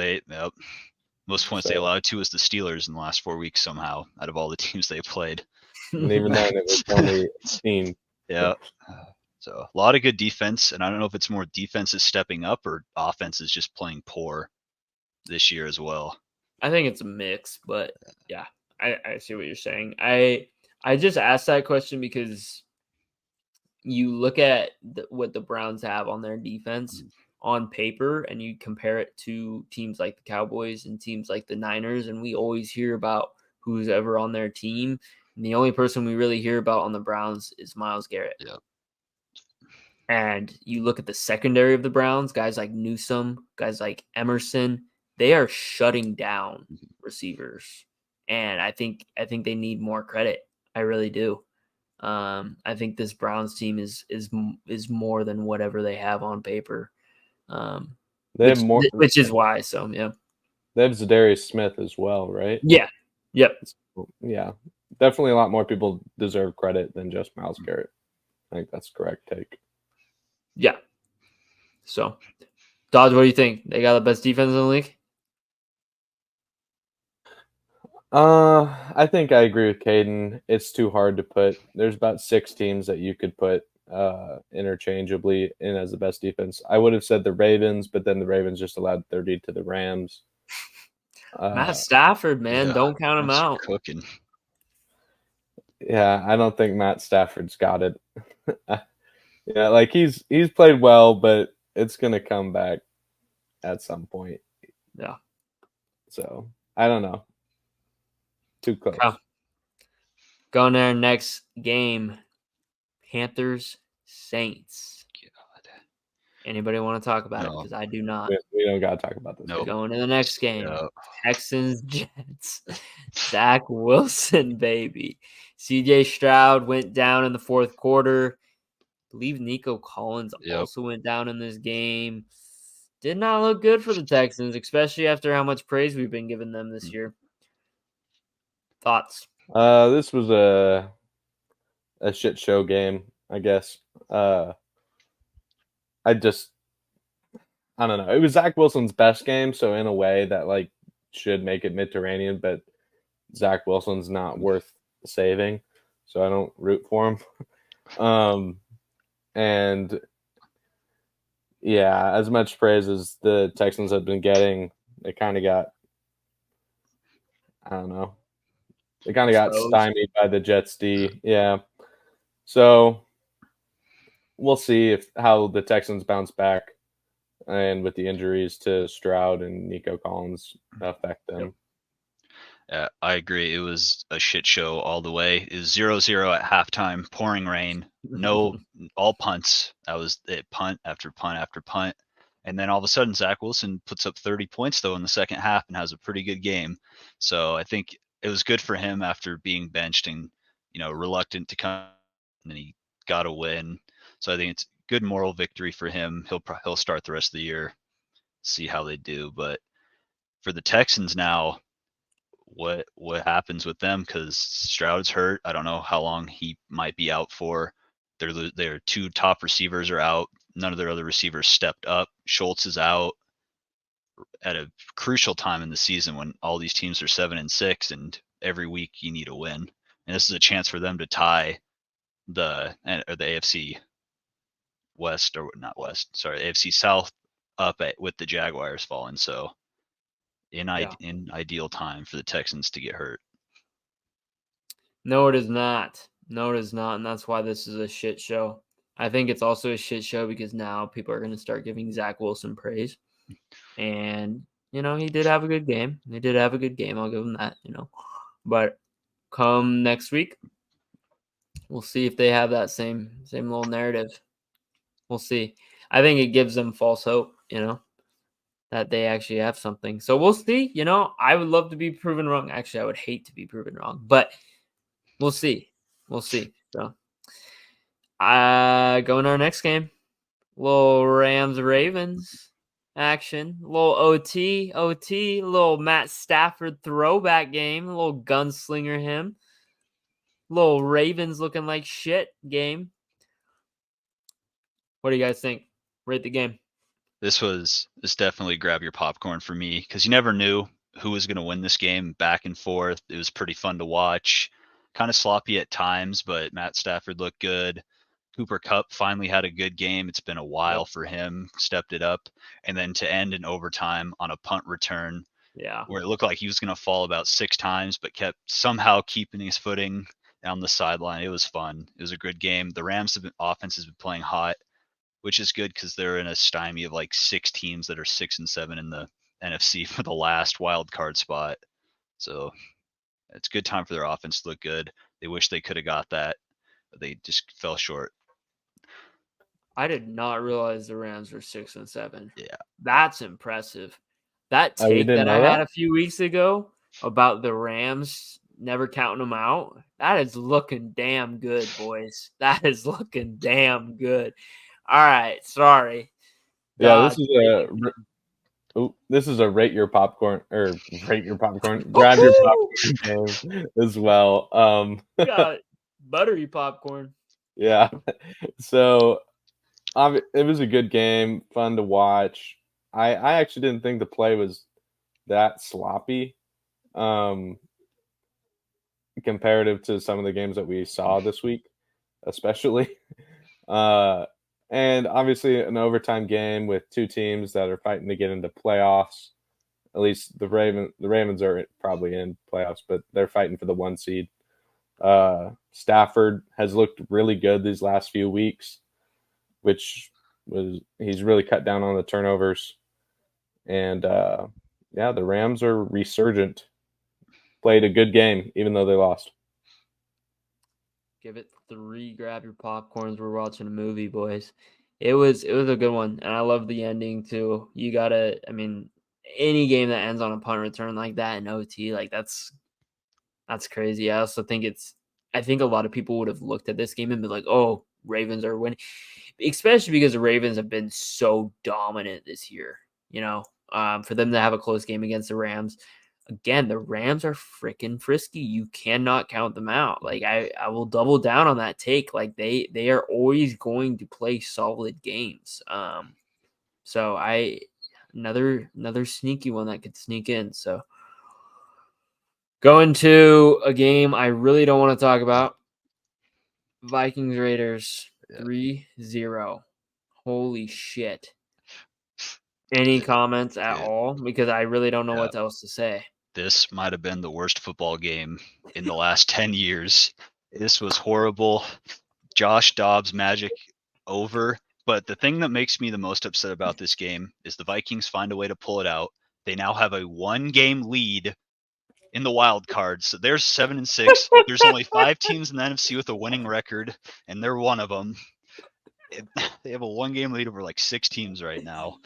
Most points they allowed to was the Steelers in the last 4 weeks somehow out of all the teams they played.
And even then, it was only 18.
Yeah. So a lot of good defense, and I don't know if it's more defenses stepping up or offenses just playing poor this year as well.
I think it's a mix, but yeah, I see what you're saying. I just asked that question because you look at what the Browns have on their defense on paper, and you compare it to teams like the Cowboys and teams like the Niners, and we always hear about who's ever on their team. And the only person we really hear about on the Browns is Myles Garrett.
Yep.
And you look at the secondary of the Browns, guys like Newsome, guys like Emerson, they are shutting down receivers. And I think they need more credit. I really do. I think this Browns team is more than whatever they have on paper.
Have more,
which is why. So yeah,
they have Zadarius Smith as well, right?
Yeah. Yep.
Yeah, definitely a lot more people deserve credit than just Myles Garrett. I think that's the correct take.
Yeah. So, Dodge, what do you think? They got the best defense in the league?
I think I agree with Caden. It's too hard to put. There's about 6 teams that you could put interchangeably in as the best defense. I would have said the Ravens, but then the Ravens just allowed 30 to the Rams.
Matt Stafford, man, don't count him out.
Cooking.
Yeah, I don't think Matt Stafford's got it. Yeah, he's played well, but it's gonna come back at some point.
Yeah.
So I don't know. Too close.
Going to our next game, Panthers Saints. God. Anybody want to talk about it? Because I do not.
We don't got to talk about this.
Nope.
Going to the next game, Texans Jets. Zach Wilson, baby. CJ Stroud went down in the fourth quarter. I believe Nico Collins also went down in this game. Did not look good for the Texans, especially after how much praise we've been giving them this year. Thoughts?
This was a shit show game, I guess. I don't know. It was Zach Wilson's best game, so in a way that should make it Mediterranean, but Zach Wilson's not worth saving, so I don't root for him. And yeah, as much praise as the Texans have been getting, they kind of got, I don't know. They kind of got stymied by the Jets D. Yeah. So we'll see how the Texans bounce back and with the injuries to Stroud and Nico Collins affect them.
Yeah, I agree. It was a shit show all the way. It was 0-0 at halftime, pouring rain, all punts. That was it, punt after punt after punt. And then all of a sudden, Zach Wilson puts up 30 points, though, in the second half and has a pretty good game. So I think it was good for him after being benched and, reluctant to come, and then he got a win. So I think it's a good moral victory for him. He'll start the rest of the year, see how they do. But For the Texans now, what happens with them? Because Stroud's hurt. I don't know how long he might be out for. Their two top receivers are out. None of their other receivers stepped up. Schultz is out at a crucial time in the season when all these teams are 7-6, and every week you need a win. And this is a chance for them to tie the AFC West, or not West, sorry, AFC South up with the Jaguars falling. So in ideal time for the Texans to get hurt.
No, it is not. No, it is not. And that's why this is a shit show. I think it's also a shit show because now people are going to start giving Zach Wilson praise. And, he did have a good game. He did have a good game. I'll give him that, But come next week, we'll see if they have that same little narrative. We'll see. I think it gives them false hope, that they actually have something. So we'll see. I would love to be proven wrong. Actually, I would hate to be proven wrong. But we'll see. We'll see. So, going to our next game. Little Rams-Ravens action. Little OT. Little Matt Stafford throwback game. A little gunslinger him. Little Ravens looking like shit game. What do you guys think? Rate the game.
This definitely grab your popcorn for me because you never knew who was going to win this game back and forth. It was pretty fun to watch. Kind of sloppy at times, but Matt Stafford looked good. Cooper Kupp finally had a good game. It's been a while for him, stepped it up. And then to end in overtime on a punt return where it looked like he was going to fall about 6 times, but kept somehow keeping his footing down the sideline. It was fun. It was a good game. The Rams offense has been playing hot, which is good because they're in a stymie of like 6 teams that are 6-7 in the NFC for the last wild card spot. So it's a good time for their offense to look good. They wish they could have got that, but they just fell short.
I did not realize the Rams were 6-7.
Yeah.
That's impressive. That take that I had a few weeks ago about the Rams never counting them out, that is looking damn good, boys. That is looking damn good. All right, sorry.
Yeah, this is a rate your popcorn or rate your popcorn, grab your popcorn game as well.
Got buttery popcorn.
Yeah, so it was a good game, fun to watch. I actually didn't think the play was that sloppy, comparative to some of the games that we saw this week, especially. And obviously an overtime game with 2 teams that are fighting to get into playoffs. At least the Ravens are probably in playoffs, but they're fighting for the 1 seed. Stafford has looked really good these last few weeks, he's really cut down on the turnovers. And the Rams are resurgent. Played a good game, even though they lost.
Give it 3. Grab your popcorns. We're watching a movie, boys. It was a good one, and I love the ending too. You gotta, any game that ends on a punt return like that in OT, like that's crazy. I also think I think a lot of people would have looked at this game and been like, "Oh, Ravens are winning," especially because the Ravens have been so dominant this year. For them to have a close game against the Rams. Again, the Rams are freaking frisky. You cannot count them out. Like I will double down on that take. Like they are always going to play solid games. So another sneaky one that could sneak in. So going to a game I really don't want to talk about. Vikings Raiders 3-0. Holy shit. Any comments at all? Because I really don't know what else to say.
This might have been the worst football game in the last 10 years. This was horrible. Josh Dobbs magic over. But the thing that makes me the most upset about this game is the Vikings find a way to pull it out. They now have a 1-game lead in the wild card. So they're 7-6. There's only 5 teams in the NFC with a winning record, and they're one of them. They have a 1-game lead over like 6 teams right now.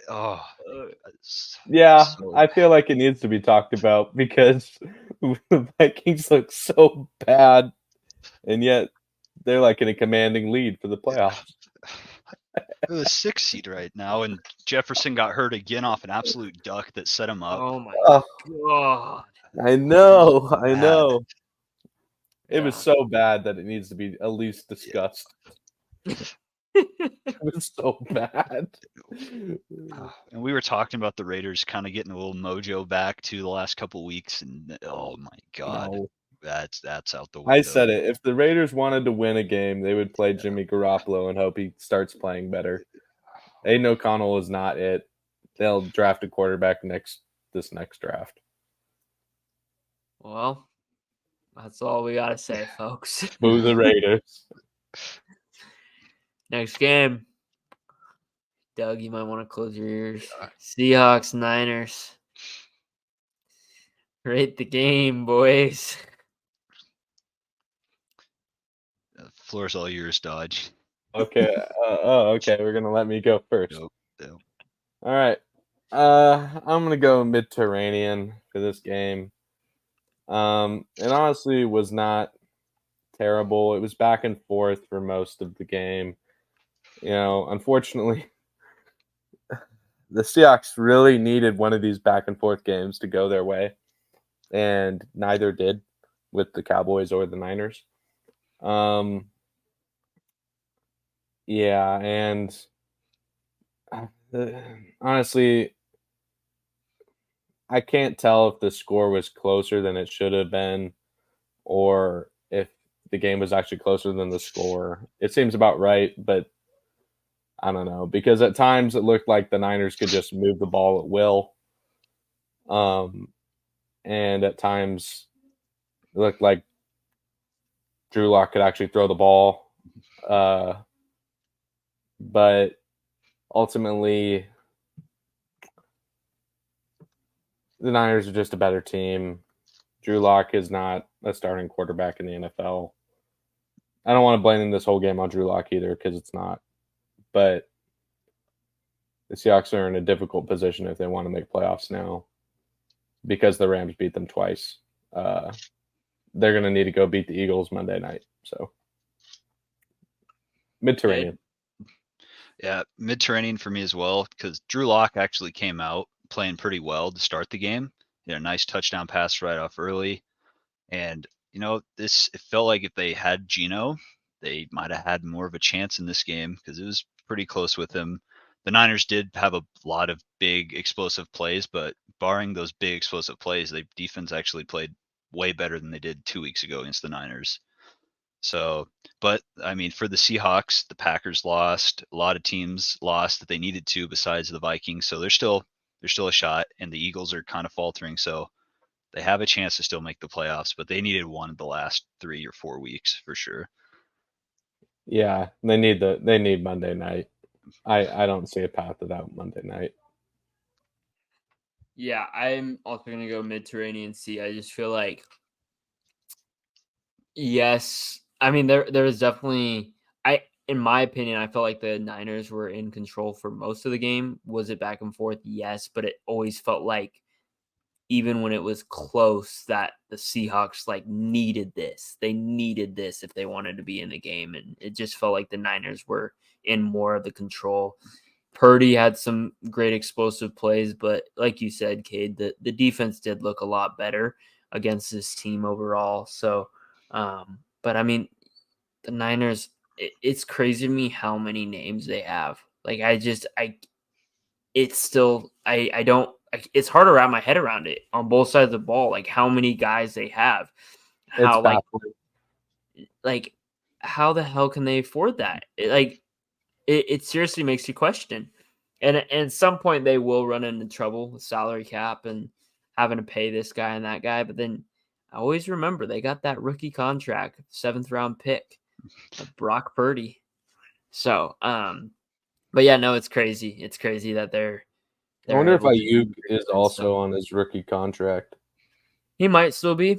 Oh,
yeah, I feel like it needs to be talked about because the Vikings look so bad, and yet they're like in a commanding lead for the playoffs.
They're the 6th seed right now, and Jefferson got hurt again off an absolute duck that set him up.
Oh my
Oh,
god!
I know.
Bad.
It was
Yeah.
so bad that it needs to be at least discussed. It was so bad.
And we were talking about the Raiders kind of getting a little mojo back to the last couple weeks, and oh my god,
No.
that's out the window.
I said it. If the Raiders wanted to win a game, they would play Jimmy Garoppolo and hope he starts playing better. Aiden O'Connell is not it. They'll draft a quarterback this next draft.
Well, that's all we gotta say, folks.
Boo the Raiders.
Next game. Doug, you might want to close your ears. Seahawks, Niners. Rate the game, boys.
Floor's all yours, Dodge.
Okay. Okay. We're gonna let me go first.
Nope.
All right. I'm gonna go Mediterranean for this game. It honestly was not terrible. It was back and forth for most of the game. Unfortunately, the Seahawks really needed one of these back and forth games to go their way, and neither did with the Cowboys or the Niners. Yeah, and honestly, I can't tell if the score was closer than it should have been or if the game was actually closer than the score. It seems about right, but I don't know, because at times it looked like the Niners could just move the ball at will. And at times it looked like Drew Lock could actually throw the ball. But ultimately, the Niners are just a better team. Drew Lock is not a starting quarterback in the NFL. I don't want to blame this whole game on Drew Lock either, because it's not. But the Seahawks are in a difficult position if they want to make playoffs now, because the Rams beat them twice. They're going to need to go beat the Eagles Monday night. So, Mediterranean.
Yeah, Mediterranean for me as well, because Drew Lock actually came out playing pretty well to start the game. He had a nice touchdown pass right off early. And, it felt like if they had Geno, they might have had more of a chance in this game because it was pretty close with him. The Niners did have a lot of big explosive plays, but barring those big explosive plays, the defense actually played way better than they did 2 weeks ago against the Niners. So, but I mean, for the Seahawks, the Packers lost. A lot of teams lost that they needed to, besides the Vikings. So there's still a shot, and the Eagles are kind of faltering. So they have a chance to still make the playoffs, but they needed one of the last 3 or 4 weeks for sure.
Yeah, they need Monday night. I don't see a path without Monday night.
Yeah, I'm also going to go Mediterranean Sea. I just feel like, yes, I mean, there was definitely, in my opinion, I felt like the Niners were in control for most of the game. Was it back and forth? Yes, but it always felt like, even when it was close, that the Seahawks needed this. They needed this if they wanted to be in the game, and it just felt like the Niners were in more of the control. Purdy had some great explosive plays, but like you said, Cade, the defense did look a lot better against this team overall. So, but I mean, the Niners, it's crazy to me how many names they have. It's hard to wrap my head around it on both sides of the ball. Like how many guys they have,
It's baffling.
How the hell can they afford that? It seriously makes you question. And at some point they will run into trouble with salary cap and having to pay this guy and that guy. But then I always remember they got that rookie contract, 7th round pick, Brock Purdy. So, but yeah, no, it's crazy. It's crazy that they're
I wonder if
able to
Ayuk
do
is
that
also
stuff.
on his rookie contract.
He might still be.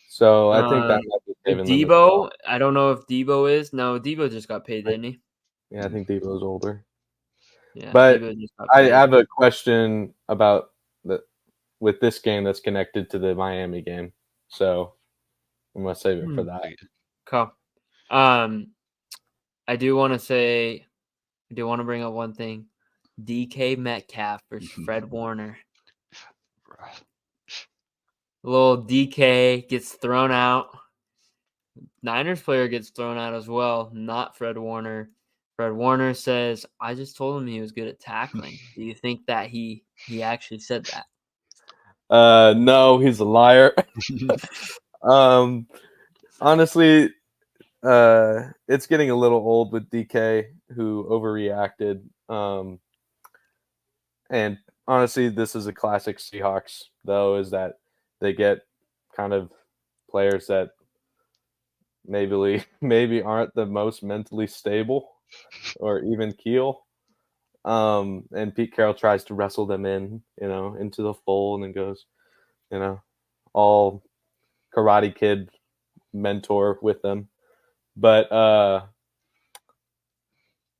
So I think that might be saving them.
Debo, I don't know if Debo is. No, Debo just got paid, didn't he?
Yeah, I think Debo's older.
Yeah,
But
Debo just got
I
paid.
have a question about with this game that's connected to the Miami game. So I'm gonna save it for that.
Cool. I do want to say I do want to bring up one thing. DK Metcalf versus Fred Warner. Little DK gets thrown out. Niners player gets thrown out as well, not Fred Warner. Fred Warner says, I just told him he was good at tackling. Do you think that he actually said that?
No, he's a liar. Honestly, it's getting a little old with DK, who overreacted. And honestly, this is a classic Seahawks, though, is that they get kind of players that maybe aren't the most mentally stable or even keel. And Pete Carroll tries to wrestle them into the fold and goes, all Karate Kid mentor with them. But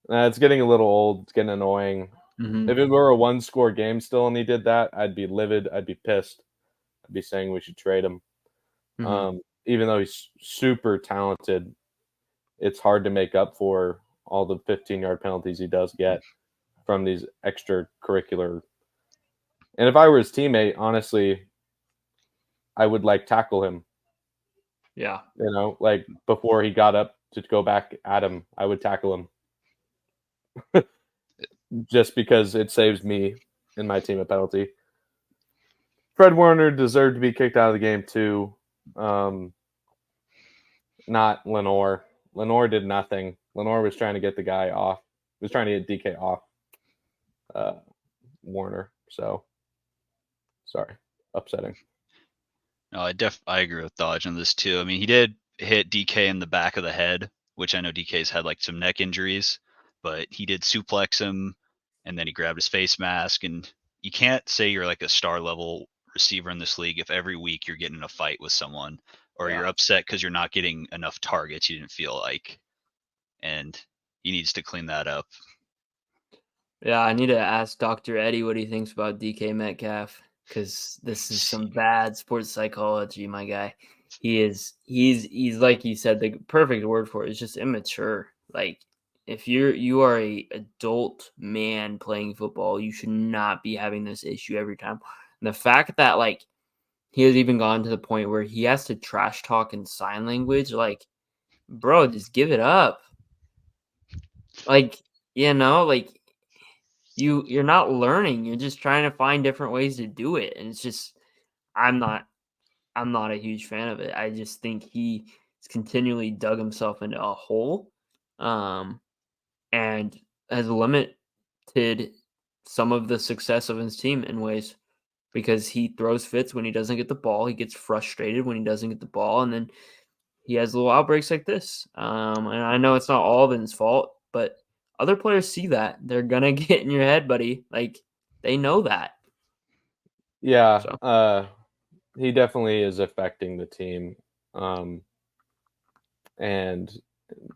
it's getting a little old. It's getting annoying.
Mm-hmm.
If it were a one-score game still and he did that, I'd be livid. I'd be pissed. I'd be saying we should trade him.
Mm-hmm.
Even though he's super talented, it's hard to make up for all the 15-yard penalties he does get from these extracurricular. And if I were his teammate, honestly, I would tackle him.
Yeah.
Before he got up to go back at him, I would tackle him. Just because it saves me and my team a penalty. Fred Warner deserved to be kicked out of the game too. Not Lenore. Lenore did nothing. Lenore was trying to get the guy off. He was trying to get DK off Warner. So, sorry. Upsetting.
No, I agree with Dodge on this too. I mean, he did hit DK in the back of the head, which I know DK's had some neck injuries, but he did suplex him, and then he grabbed his face mask. And you can't say you're a star level receiver in this league if every week you're getting in a fight with someone, or you're upset because you're not getting enough targets you didn't feel like, and he needs to clean that up.
Yeah, I need to ask Dr. Eddie what he thinks about DK Metcalf, because this is some bad sports psychology, my guy. He's like you said, the perfect word for it is just immature. If you are a adult man playing football, you should not be having this issue every time. And the fact that he has even gone to the point where he has to trash talk in sign language, bro, just give it up. You're not learning. You're just trying to find different ways to do it. And it's just I'm not a huge fan of it. I just think he's continually dug himself into a hole. And has limited some of the success of his team in ways, because he throws fits when he doesn't get the ball. He gets frustrated when he doesn't get the ball, and then he has little outbreaks like this. And I know it's not all of his fault, but other players see that. They're gonna get in your head, buddy. They know that.
Yeah,
So.
he definitely is affecting the team. And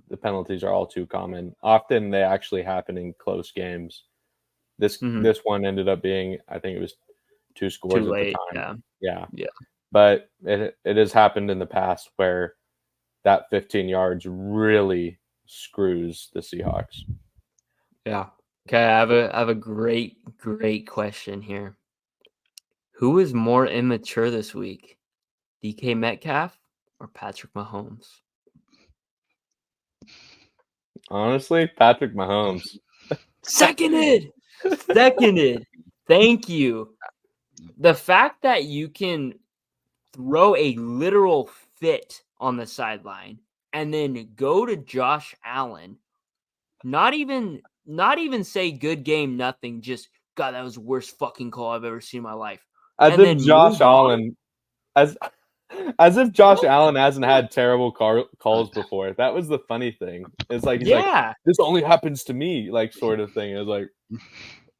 the penalties are all too common. Often they actually happen in close games. This one ended up being, I think it was 2 scores
Too
at
late.
the time.
Yeah.
But it has happened in the past where that 15 yards really screws the Seahawks.
Yeah. Okay, I have a great question here. Who is more immature this week? DK Metcalf or Patrick Mahomes?
Honestly, Patrick Mahomes.
Seconded. Thank you. The fact that you can throw a literal fit on the sideline and then go to Josh Allen, not even say good game, nothing, just God, that was the worst fucking call I've ever seen in my life.
As if Josh Allen hasn't had terrible calls before. That was the funny thing. It's he's like, this only happens to me, sort of thing. It was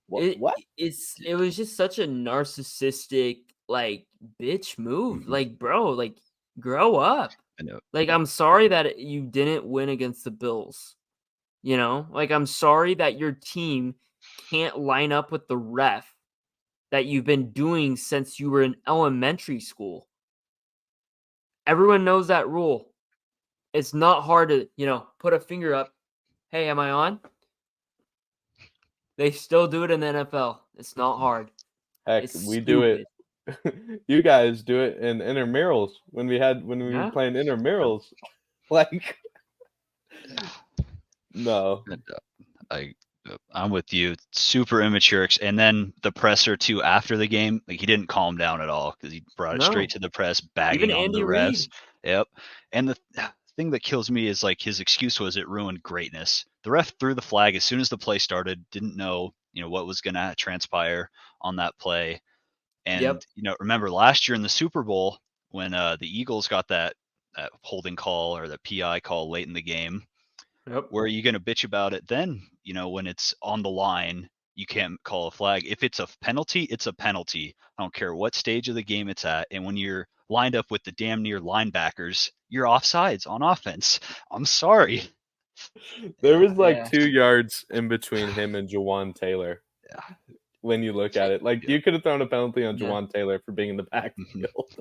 what?
It was just such a narcissistic, bitch move. Bro, grow up.
I know.
I'm sorry that you didn't win against the Bills. I'm sorry that your team can't line up with the ref that you've been doing since you were in elementary school. Everyone knows that rule. It's not hard to, put a finger up. Hey, am I on? They still do it in the NFL. It's not hard.
Heck,
It's
we do it.
stupid.
You guys do it in intramurals when we were
Yeah.
playing intramurals. Like, no.
And, I'm with you. Super immature. And then the presser too after the game, like he didn't calm down at all because he brought it
No.
straight to the press, bagging
Even
on the
Andy
refs.
Reid.
Yep. And the thing that kills me is like his excuse was it ruined greatness. The ref threw the flag as soon as the play started, didn't know, what was going to transpire on that play. And,
Yep.
Remember last year in the Super Bowl when the Eagles got that holding call or the PI call late in the game,
Yep.
where are you going to bitch about it then? When it's on the line, you can't call a flag. If it's a penalty, it's a penalty. I don't care what stage of the game it's at. And when you're lined up with the damn near linebackers, you're offsides on offense. I'm sorry.
There was like
Yeah.
2 yards in between him and Jawan Taylor.
Yeah.
When you look at it, like you could have thrown a penalty on
Yeah.
Jawan Taylor for being in the backfield.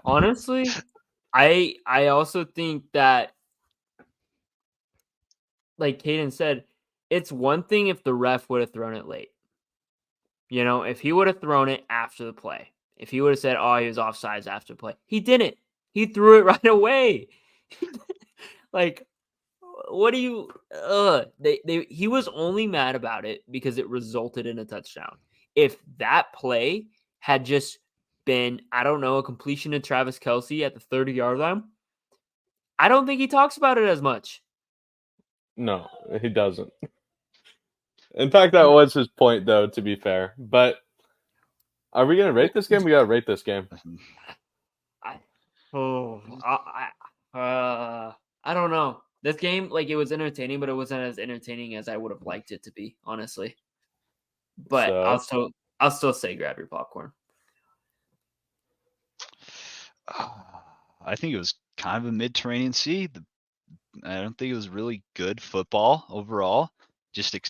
Honestly, I also think that, like Caden said, it's one thing if the ref would have thrown it late. If he would have thrown it after the play, if he would have said, "Oh, he was offsides after the play," he didn't. He threw it right away. Like, what do you? He was only mad about it because it resulted in a touchdown. If that play had just been, I don't know, a completion to Travis Kelce at the 30-yard line, I don't think he talks about it as much.
No, he doesn't. In fact, that was his point, though, to be fair. But are we going to rate this game? We got to rate this game.
I don't know. This game, like, it was entertaining, but it wasn't as entertaining as I would have liked it to be, honestly. But
So,
I'll still say grab your popcorn.
I think it was kind of a Mediterranean Sea. I don't think it was really good football overall. Just a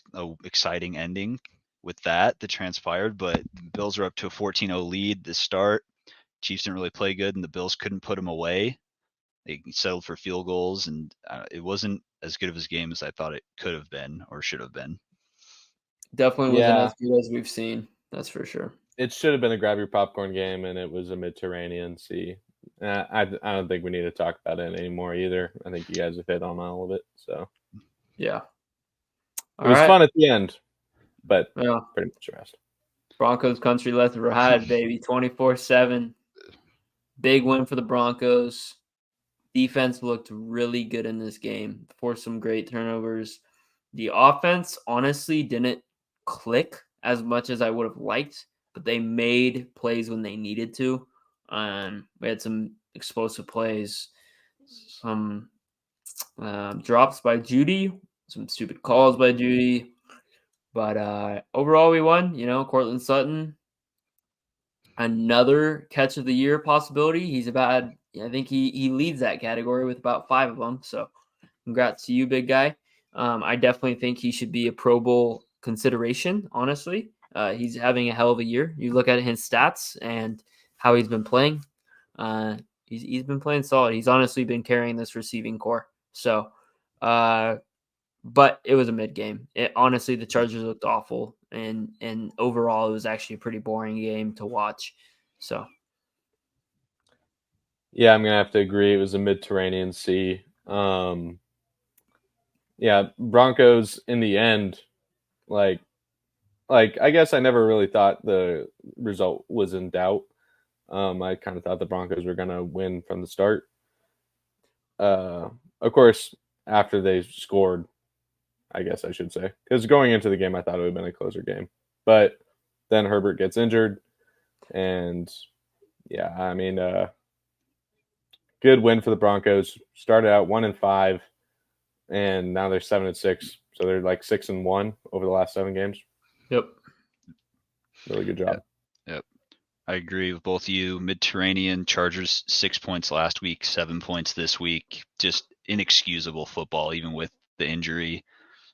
exciting ending with that transpired. But the Bills were up to a 14-0 lead to start. Chiefs didn't really play good, and the Bills couldn't put them away. They settled for field goals, and it wasn't as good of a game as I thought it could have been or should have been.
Definitely wasn't as good as we've seen. That's for sure.
It should have been a grab your popcorn game, and it was a Mediterranean Sea. I don't think we need to talk about it anymore either. I think you guys have hit on all of it. So
yeah,
it was fun at the end, but pretty much the rest.
Broncos country left ride, baby, 24-7. Big win for the Broncos. Defense looked really good in this game. Forced some great turnovers. The offense honestly didn't click as much as I would have liked, but they made plays when they needed to. We had some explosive plays, some drops by Judy, some stupid calls by Judy. But overall, we won. Cortland Sutton, another catch of the year possibility. He's about, I think he leads that category with about 5 of them. So congrats to you, big guy. I definitely think he should be a Pro Bowl consideration, honestly. He's having a hell of a year. You look at his stats and how he's been playing. He's been playing solid. He's honestly been carrying this receiving core. So, but it was a mid game. Honestly, the Chargers looked awful, and overall, it was actually a pretty boring game to watch. So,
yeah, I'm gonna have to agree. It was a Mediterranean Sea. Yeah, Broncos in the end, like I guess I never really thought the result was in doubt. I kind of thought the Broncos were gonna win from the start. Of course, after they scored, I guess I should say, because going into the game, I thought it would have been a closer game. But then Herbert gets injured, and yeah, I mean, good win for the Broncos. Started out 1-5, and now they're 7-6, so they're like 6-1 over the last 7 games.
Yep,
really good job.
Yep. I agree with both of you. Mediterranean Chargers 6 points last week, 7 points this week. Just inexcusable football, even with the injury.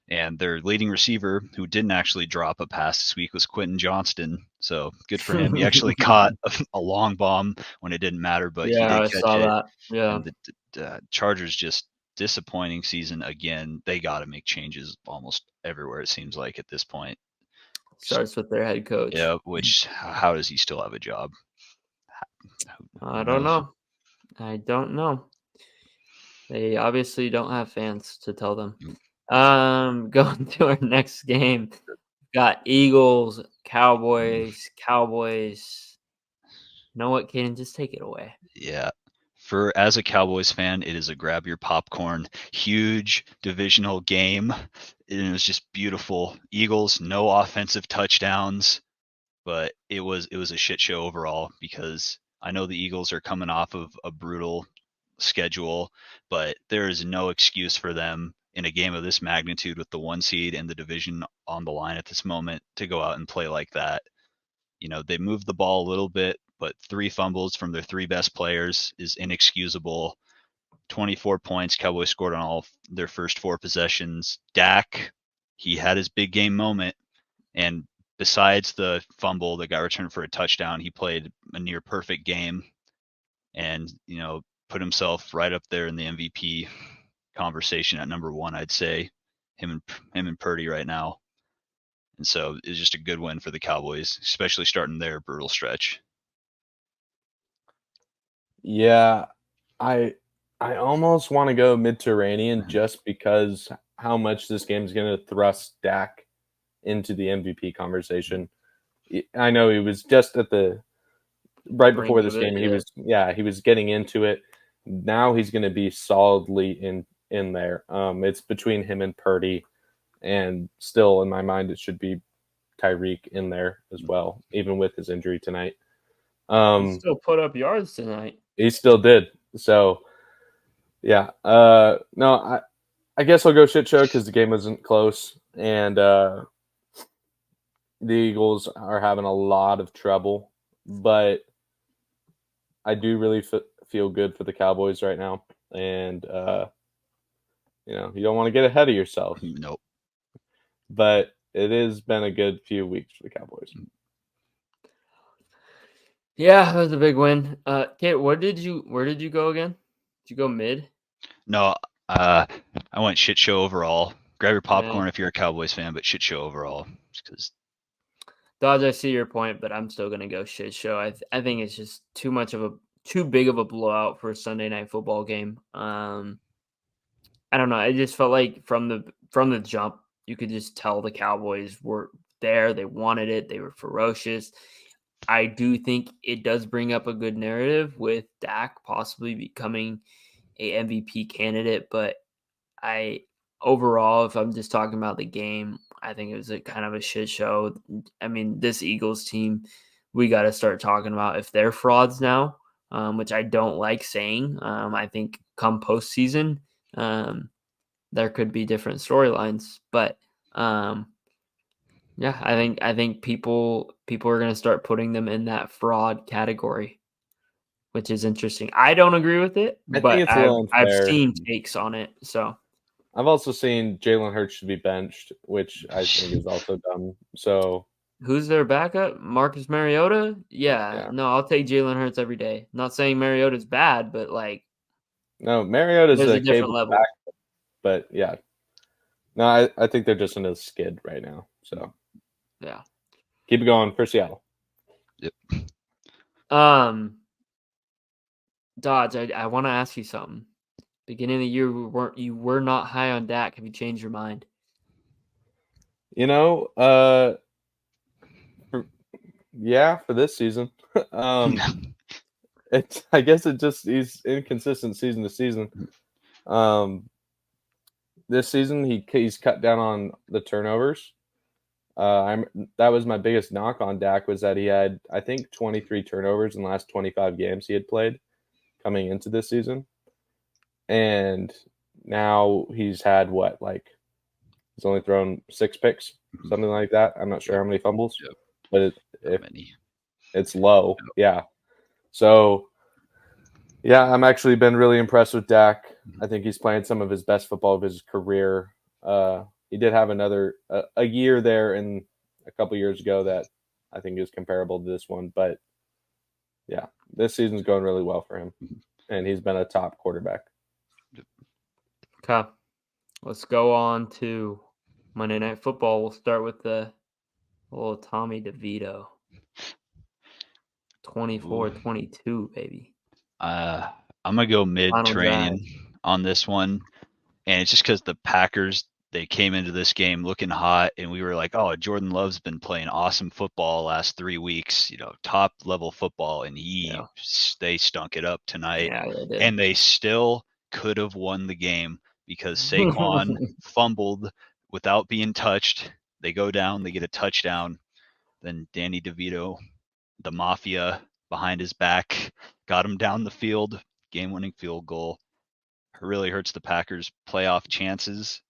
And their leading receiver, who didn't actually drop a pass this week, was Quentin Johnston. So good for him. He actually caught a long bomb when it didn't matter, but he did catch
I saw
it.
that. Yeah.
And the Chargers just disappointing season again. They got to make changes almost everywhere, it seems like, at this point.
starts with their head coach.
Yeah, which how does he still have a job?
I don't know. I don't know. They obviously don't have fans to tell them. Going to our next game. Got Eagles, Cowboys. You know what, Kaden? Just take it away.
Yeah. As a Cowboys fan, it is a grab your popcorn, huge divisional game. It was just beautiful. Eagles, no offensive touchdowns, but it was a shit show overall because I know the Eagles are coming off of a brutal schedule, but there is no excuse for them in a game of this magnitude with the 1 seed and the division on the line at this moment to go out and play like that. They moved the ball a little bit, but 3 fumbles from their 3 best players is inexcusable. 24 points, Cowboys scored on all their first 4 possessions. Dak, he had his big game moment, and besides the fumble that got returned for a touchdown, he played a near perfect game and, put himself right up there in the MVP conversation at number 1, I'd say. Him and Purdy right now. And so it was just a good win for the Cowboys, especially starting their brutal stretch.
Yeah, I almost want to go Mediterranean just because how much this game is going to thrust Dak into the MVP conversation. I know he was just at the right before this game. He was getting into it. Now he's going to be solidly in there. It's between him and Purdy, and still in my mind it should be Tyreek in there as well, even with his injury tonight.
He still put up yards tonight.
He still did. So, yeah. No, I guess I'll go shit show because the game wasn't close, and the Eagles are having a lot of trouble. But I do really feel good for the Cowboys right now, and you don't want to get ahead of yourself.
Nope.
But it has been a good few weeks for the Cowboys.
Yeah, that was a big win. Kate, where did you go again? Did you go mid?
No, I went shit show overall. Grab your popcorn if you're a Cowboys fan, but shit show overall. Because
Dodge, I see your point, but I'm still gonna go shit show. I think it's just too big of a blowout for a Sunday night football game. I don't know. I just felt like from the jump, you could just tell the Cowboys were there. They wanted it. They were ferocious. I do think it does bring up a good narrative with Dak possibly becoming a MVP candidate, but overall, if I'm just talking about the game, I think it was a kind of a shit show. I mean, this Eagles team, we got to start talking about if they're frauds now, which I don't like saying. I think come postseason, there could be different storylines, but yeah, I think people are going to start putting them in that fraud category, which is interesting. I don't agree with it, but I've seen takes on it. So
I've also seen Jalen Hurts should be benched, which I think is also dumb. So
who's their backup? Marcus Mariota? Yeah. No, I'll take Jalen Hurts every day. Not saying Mariota's bad, but
no, Mariota's
a different level.
Backup, but yeah, no, I think they're just in a skid right now. So
yeah,
keep it going for Seattle.
Yep.
Dodge, I want to ask you something. Beginning of the year, you were not high on Dak. Have you changed your mind?
Yeah, for this season. I guess he's inconsistent season to season. This season he's cut down on the turnovers. That was my biggest knock on Dak was that he had, I think, 23 turnovers in the last 25 games he had played coming into this season. And now he's had he's only thrown 6 picks, something like that. I'm not sure how many fumbles, but it's low. Yeah. So, yeah, I'm actually been really impressed with Dak. I think he's playing some of his best football of his career. He did have a year there in a couple years ago that I think is comparable to this one. But, yeah, this season's going really well for him, and he's been a top quarterback.
Okay. Let's go on to Monday Night Football. We'll start with the Oh, Tommy DeVito. 24-22, baby.
I'm gonna go
Final drive.
Mediterranean on this one, and it's just because the Packers, they came into this game looking hot, and we were like, oh, Jordan Love's been playing awesome football last 3 weeks, top level football, and they stunk it up tonight,
Yeah, they did.
and they still could have won the game because Saquon fumbled without being touched. They go down, they get a touchdown, then Danny DeVito, the mafia behind his back, got him down the field, game-winning field goal. It really hurts the Packers' playoff chances,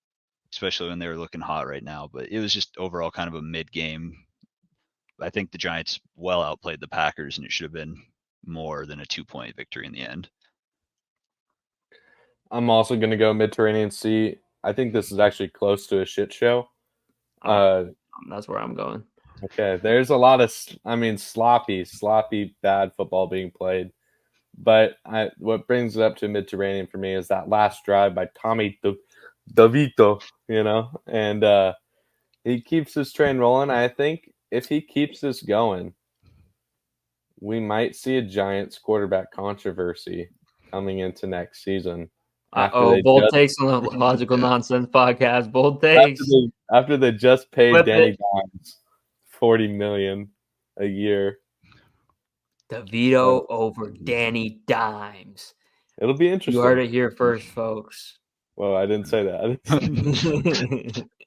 especially when they're looking hot right now. But it was just overall kind of a mid-game. I think the Giants well outplayed the Packers, and it should have been more than a 2-point victory in the end.
I'm also going to go Mediterranean Sea. I think this is actually close to a shit show.
That's where I'm going.
Okay, there's a lot of, sloppy, bad football being played. But what brings it up to Mediterranean for me is that last drive by Tommy DeVito, and he keeps this train rolling. I think if he keeps this going, we might see a Giants quarterback controversy coming into next season.
Bold takes on the Logical Nonsense podcast. Bold takes.
After they just paid
Flip
Danny
it.
Dimes $40 million a year.
DeVito over Danny Dimes.
It'll be interesting.
You heard it here first, folks.
Well, I didn't say that.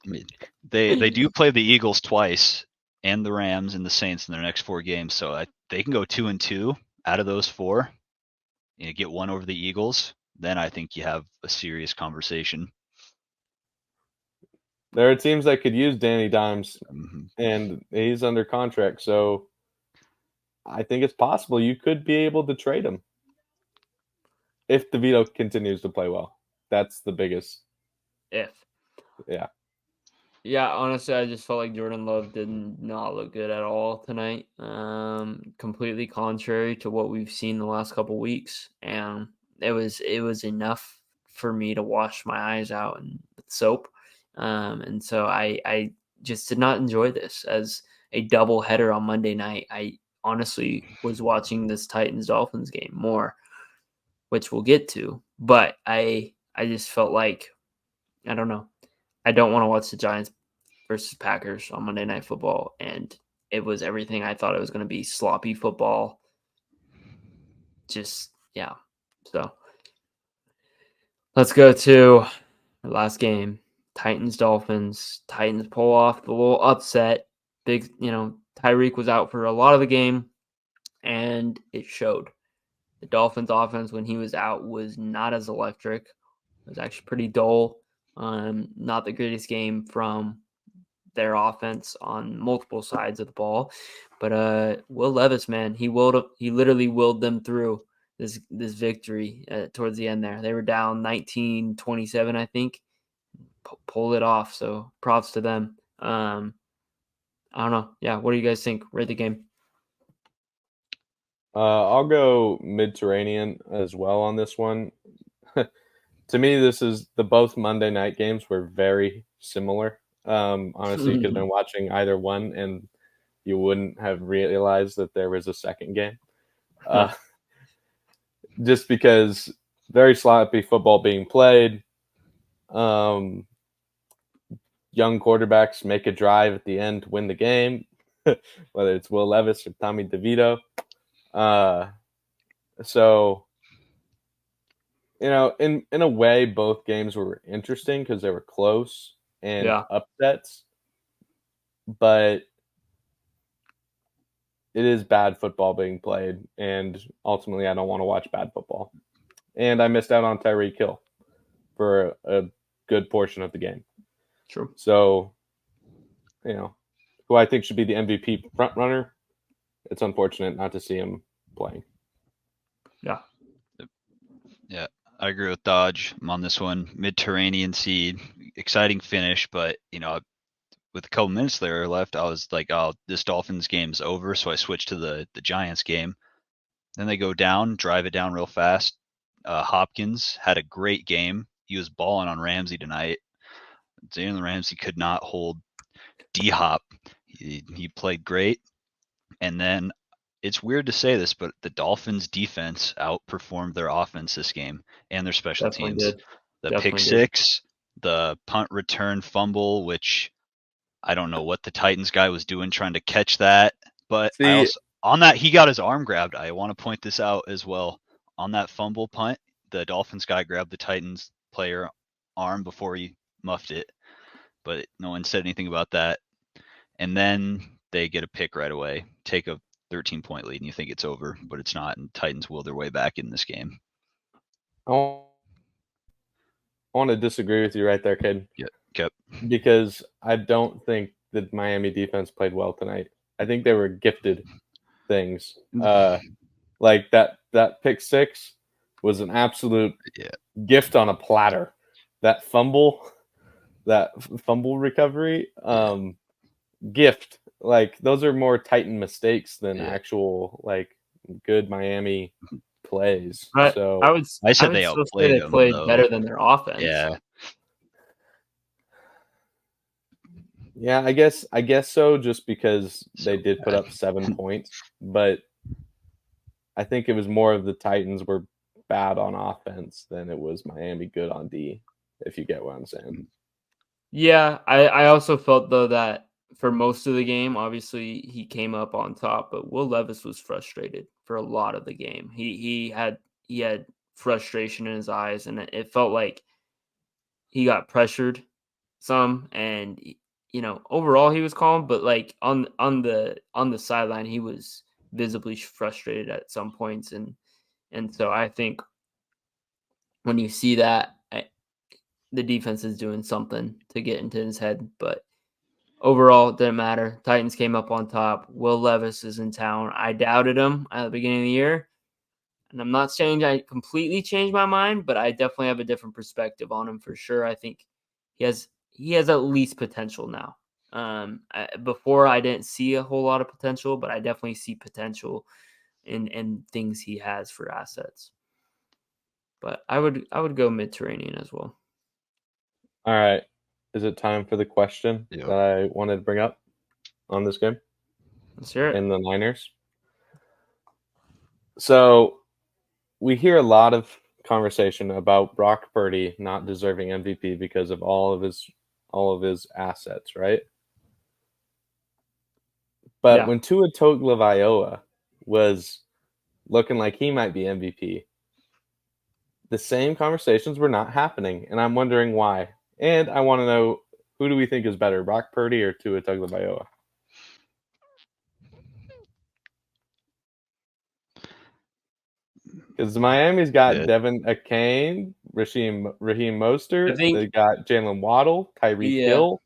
I mean, they do play the Eagles twice and the Rams and the Saints in their next 4 games, so they can go 2-2 out of those 4. Get one over the Eagles, then I think you have a serious conversation.
There are teams that could use Danny Dimes, and he's under contract, so I think it's possible you could be able to trade him if DeVito continues to play well. That's the biggest.
If.
Yeah.
Yeah, honestly, I just felt like Jordan Love did not look good at all tonight. Completely contrary to what we've seen the last couple weeks, and it was enough for me to wash my eyes out with soap. And so I just did not enjoy this as a double header on Monday night. I honestly was watching this Titans-Dolphins game more, which we'll get to, but I just felt like, I don't know. I don't want to watch the Giants versus Packers on Monday Night Football, and it was everything I thought it was going to be. Sloppy football. Just, yeah. So let's go to our last game. Titans-Dolphins. Titans pull off the little upset. Big, Tyreek was out for a lot of the game, and it showed. The Dolphins offense, when he was out, was not as electric. It was actually pretty dull. Not the greatest game from their offense on multiple sides of the ball, but Will Levis, man, he literally willed them through this victory towards the end there. They were down 19-27, I think, pulled it off. So props to them. I don't know. Yeah, what do you guys think? Rate the game.
I'll go Mediterranean as well on this one. To me, the both Monday night games were very similar. Honestly, you could have been watching either one and you wouldn't have realized that there was a second game. Just because very sloppy football being played. Young quarterbacks make a drive at the end to win the game, whether it's Will Levis or Tommy DeVito. So, in a way, both games were interesting because they were close and upsets. But it is bad football being played, and ultimately I don't want to watch bad football. And I missed out on Tyreek Hill for a good portion of the game.
True.
So, who I think should be the MVP front runner, it's unfortunate not to see him playing.
Yeah, I agree with Dodge. I'm on this one. Mediterranean seed, exciting finish, but with a couple minutes there left, I was like, oh, this Dolphins game's over, so I switched to the Giants game. Then they go down, drive it down real fast. Hopkins had a great game. He was balling on Ramsey tonight. Jalen Ramsey could not hold D-Hop. He played great. And then it's weird to say this, but the Dolphins' defense outperformed their offense this game and their special
Definitely
teams.
did.
The
Definitely
pick
did.
six, the punt return fumble, which I don't know what the Titans guy was doing trying to catch that. But I
See,
also on that he got his arm grabbed. I want to point this out as well. On that fumble punt, the Dolphins guy grabbed the Titans player arm before he muffed it, but no one said anything about that. And then they get a pick right away, take a 13-point lead, and you think it's over, but it's not. And Titans will their way back in this game.
I want to disagree with you right there, kid.
Yep.
Because I don't think the Miami defense played well tonight. I think they were gifted things. Like that pick six was an absolute gift on a platter. That fumble recovery, gift. Like those are more Titan mistakes than actual like good Miami plays.
But
So
I said they
still say
outplayed
they
them,
played
though.
better than their offense.
Yeah, I guess so, just because they did put up 7 points, but I think it was more of the Titans were bad on offense than it was Miami good on D, if you get what I'm saying.
Yeah, I also felt though that for most of the game, obviously he came up on top, but Will Levis was frustrated for a lot of the game. He had frustration in his eyes, and it felt like he got pressured some, and overall he was calm, but like on the sideline he was visibly frustrated at some points, and so I think when you see that, the defense is doing something to get into his head, but overall it didn't matter. Titans came up on top. Will Levis is in town. I doubted him at the beginning of the year, and I'm not saying I completely changed my mind, but I definitely have a different perspective on him for sure. I think he has at least potential now. Before I didn't see a whole lot of potential, but I definitely see potential in things he has for assets. But I would go Mediterranean as well.
All right. Is it time for the question that I wanted to bring up on this game?
Let's hear it.
In the Niners. So we hear a lot of conversation about Brock Purdy not deserving MVP because of all of his assets, right? But when Tua Tagovailoa was looking like he might be MVP, the same conversations were not happening, and I'm wondering why. And I want to know, who do we think is better, Brock Purdy or Tua Tagovailoa? Because Miami's got Devin Achane, Raheem Mostert. They got Jalen Waddle, Tyreek Hill.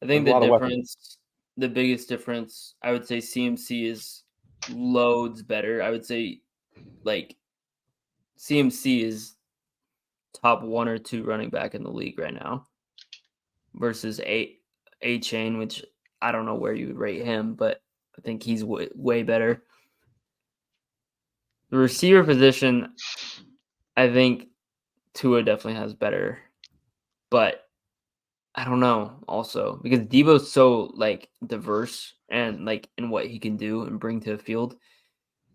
I think the biggest difference, I would say CMC is loads better. I would say like CMC is top 1 or 2 running back in the league right now versus A-Chain, which I don't know where you would rate him, but I think he's way better. The receiver position, I think Tua definitely has better, but I don't know also because Debo's so like diverse and like in what he can do and bring to the field,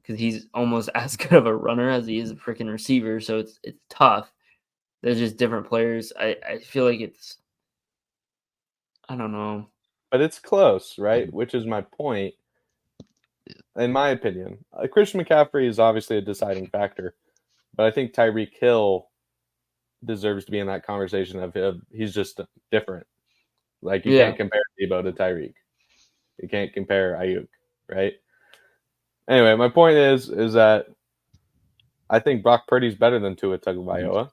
because he's almost as good of a runner as he is a freaking receiver. So it's tough. There's just different players. I feel like I don't know.
But it's close, right? Which is my point. In my opinion, Christian McCaffrey is obviously a deciding factor, but I think Tyreek Hill deserves to be in that conversation of he's just different. Like you can't compare Debo to Tyreek. You can't compare Ayuk, right? Anyway, my point is that I think Brock Purdy's better than Tua Tagovailoa,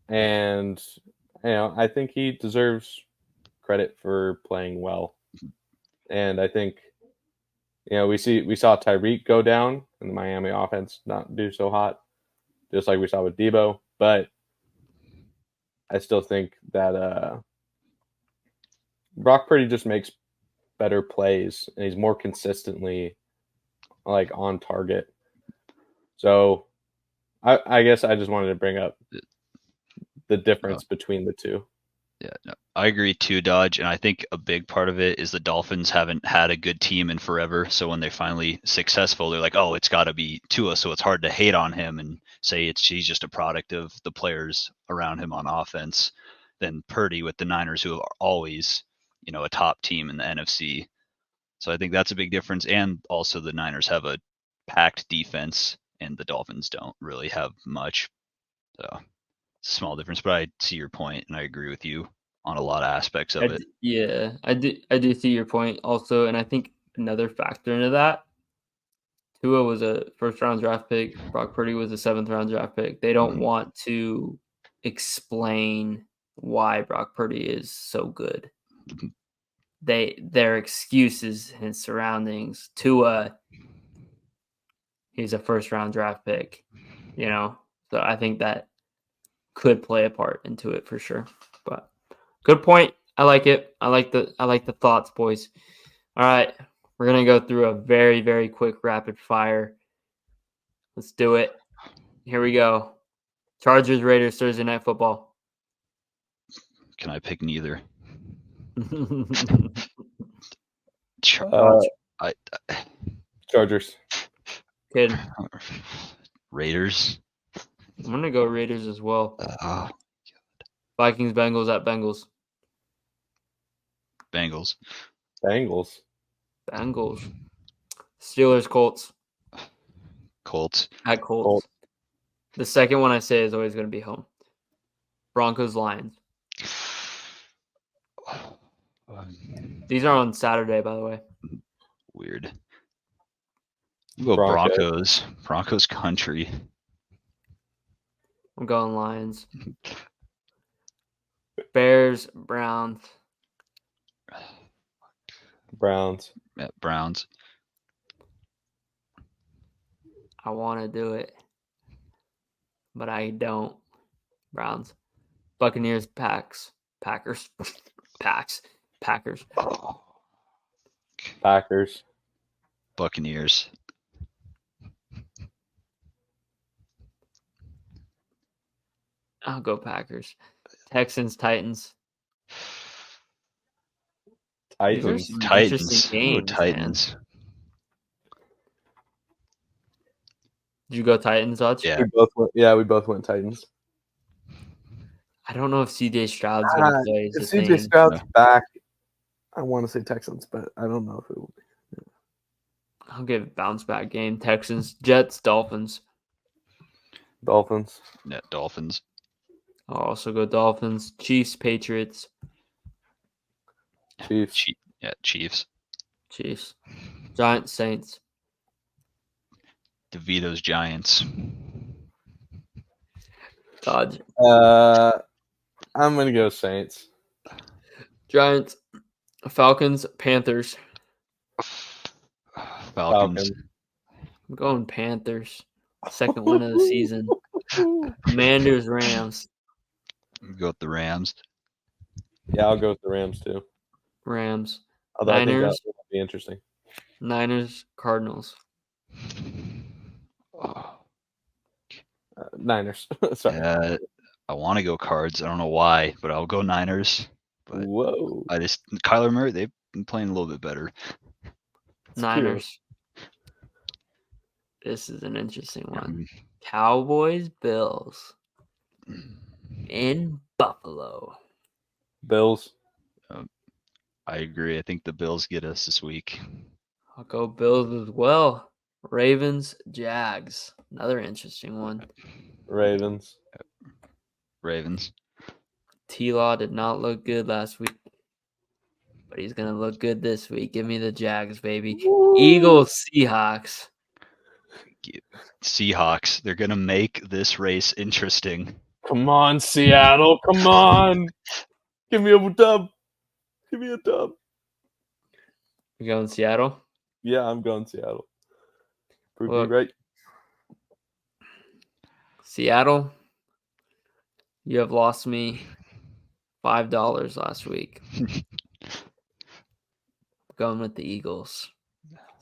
and I think he deserves credit for playing well. And I think we saw Tyreek go down and the Miami offense not do so hot, just like we saw with Debo. But I still think that Brock Purdy just makes better plays and he's more consistently like on target. So I guess I just wanted to bring up the difference between the two.
Yeah, no, I agree too, Dodge. And I think a big part of it is the Dolphins haven't had a good team in forever. So when they're finally successful, they're like, oh, it's got to be Tua. So it's hard to hate on him and say he's just a product of the players around him on offense. Than Purdy with the Niners, who are always, a top team in the NFC. So I think that's a big difference. And also the Niners have a packed defense and the Dolphins don't really have much. So it's a small difference, but I see your point and I agree with you on a lot of aspects of it.
I do see your point also, and I think another factor into that, Tua was a first-round draft pick. Brock Purdy was a seventh-round draft pick. They don't want to explain why Brock Purdy is so good. Their excuses and surroundings. Tua, he's a first-round draft pick, So I think that could play a part into it for sure. But good point. I like it. I like the thoughts, boys. All right. We're going to go through a very, very quick rapid fire. Let's do it. Here we go. Chargers, Raiders, Thursday Night Football.
Can I pick neither?
Chargers.
Kid.
Raiders.
I'm going to go Raiders as well.
Oh,
Vikings, Bengals at Bengals.
Bengals.
Bengals.
Steelers, Colts.
Colts.
At Colts. The second one I say is always going to be home. Broncos, Lions. These are on Saturday, by the way.
Weird. We'll go Broncos. Broncos country.
I'm going Lions. Bears, Browns.
Browns.
Yeah, Browns.
I want to do it, but I don't. Browns. Buccaneers, Packers. Packers.
Buccaneers.
I'll go Packers. Texans, Titans.
Titans.
Games,
Titans.
Man. Did you go Titans, Dodge?
Yeah.
We both went Titans.
I don't know if CJ Stroud's going to play.
If CJ Stroud's back, I want to say Texans, but I don't know if it will be.
I'll give it bounce back game. Texans, Jets, Dolphins.
Dolphins.
Yeah, Dolphins.
I'll also go Dolphins. Chiefs, Patriots.
Chiefs.
Chiefs.
Giants, Saints.
DeVito's Giants.
Dodge.
I'm going to go Saints.
Giants, Falcons, Panthers.
Falcons.
I'm going Panthers. Second win of the season. Commanders, Rams.
Go with the Rams.
Yeah, I'll go with the Rams too.
Rams.
Although
Niners.
I think that would be interesting.
Niners, Cardinals.
Niners. Sorry.
I want to go Cards. I don't know why, but I'll go Niners. But
Whoa.
Kyler Murray, they've been playing a little bit better.
Niners. This is an interesting one. Cowboys, Bills. In Buffalo.
Bills.
I agree. I think the Bills get us this week.
I'll go Bills as well. Ravens, Jags. Another interesting one.
Ravens.
T-Law did not look good last week, but he's going to look good this week. Give me the Jags, baby. Woo! Eagles, Seahawks.
Seahawks. They're going to make this race interesting.
Come on, Seattle. Come on. Give me a dub. You
going Seattle?
Yeah, I'm going Seattle. Prove me right.
Seattle, you have lost me $5 last week. Going with the Eagles.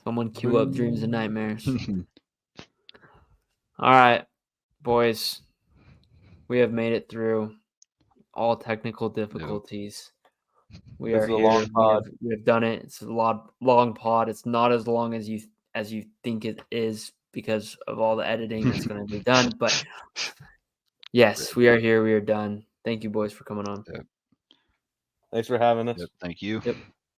Someone cue up dreams and nightmares. All right, boys. We have made it through all technical difficulties. We
This
are
is a
here.
long pod.
We have done it. It's a long pod. It's not as long as you think it is because of all the editing that's going to be done. But yes, we are here. We are done. Thank you, boys, for coming on.
Thanks for having us.
Yep, thank you.
Yep.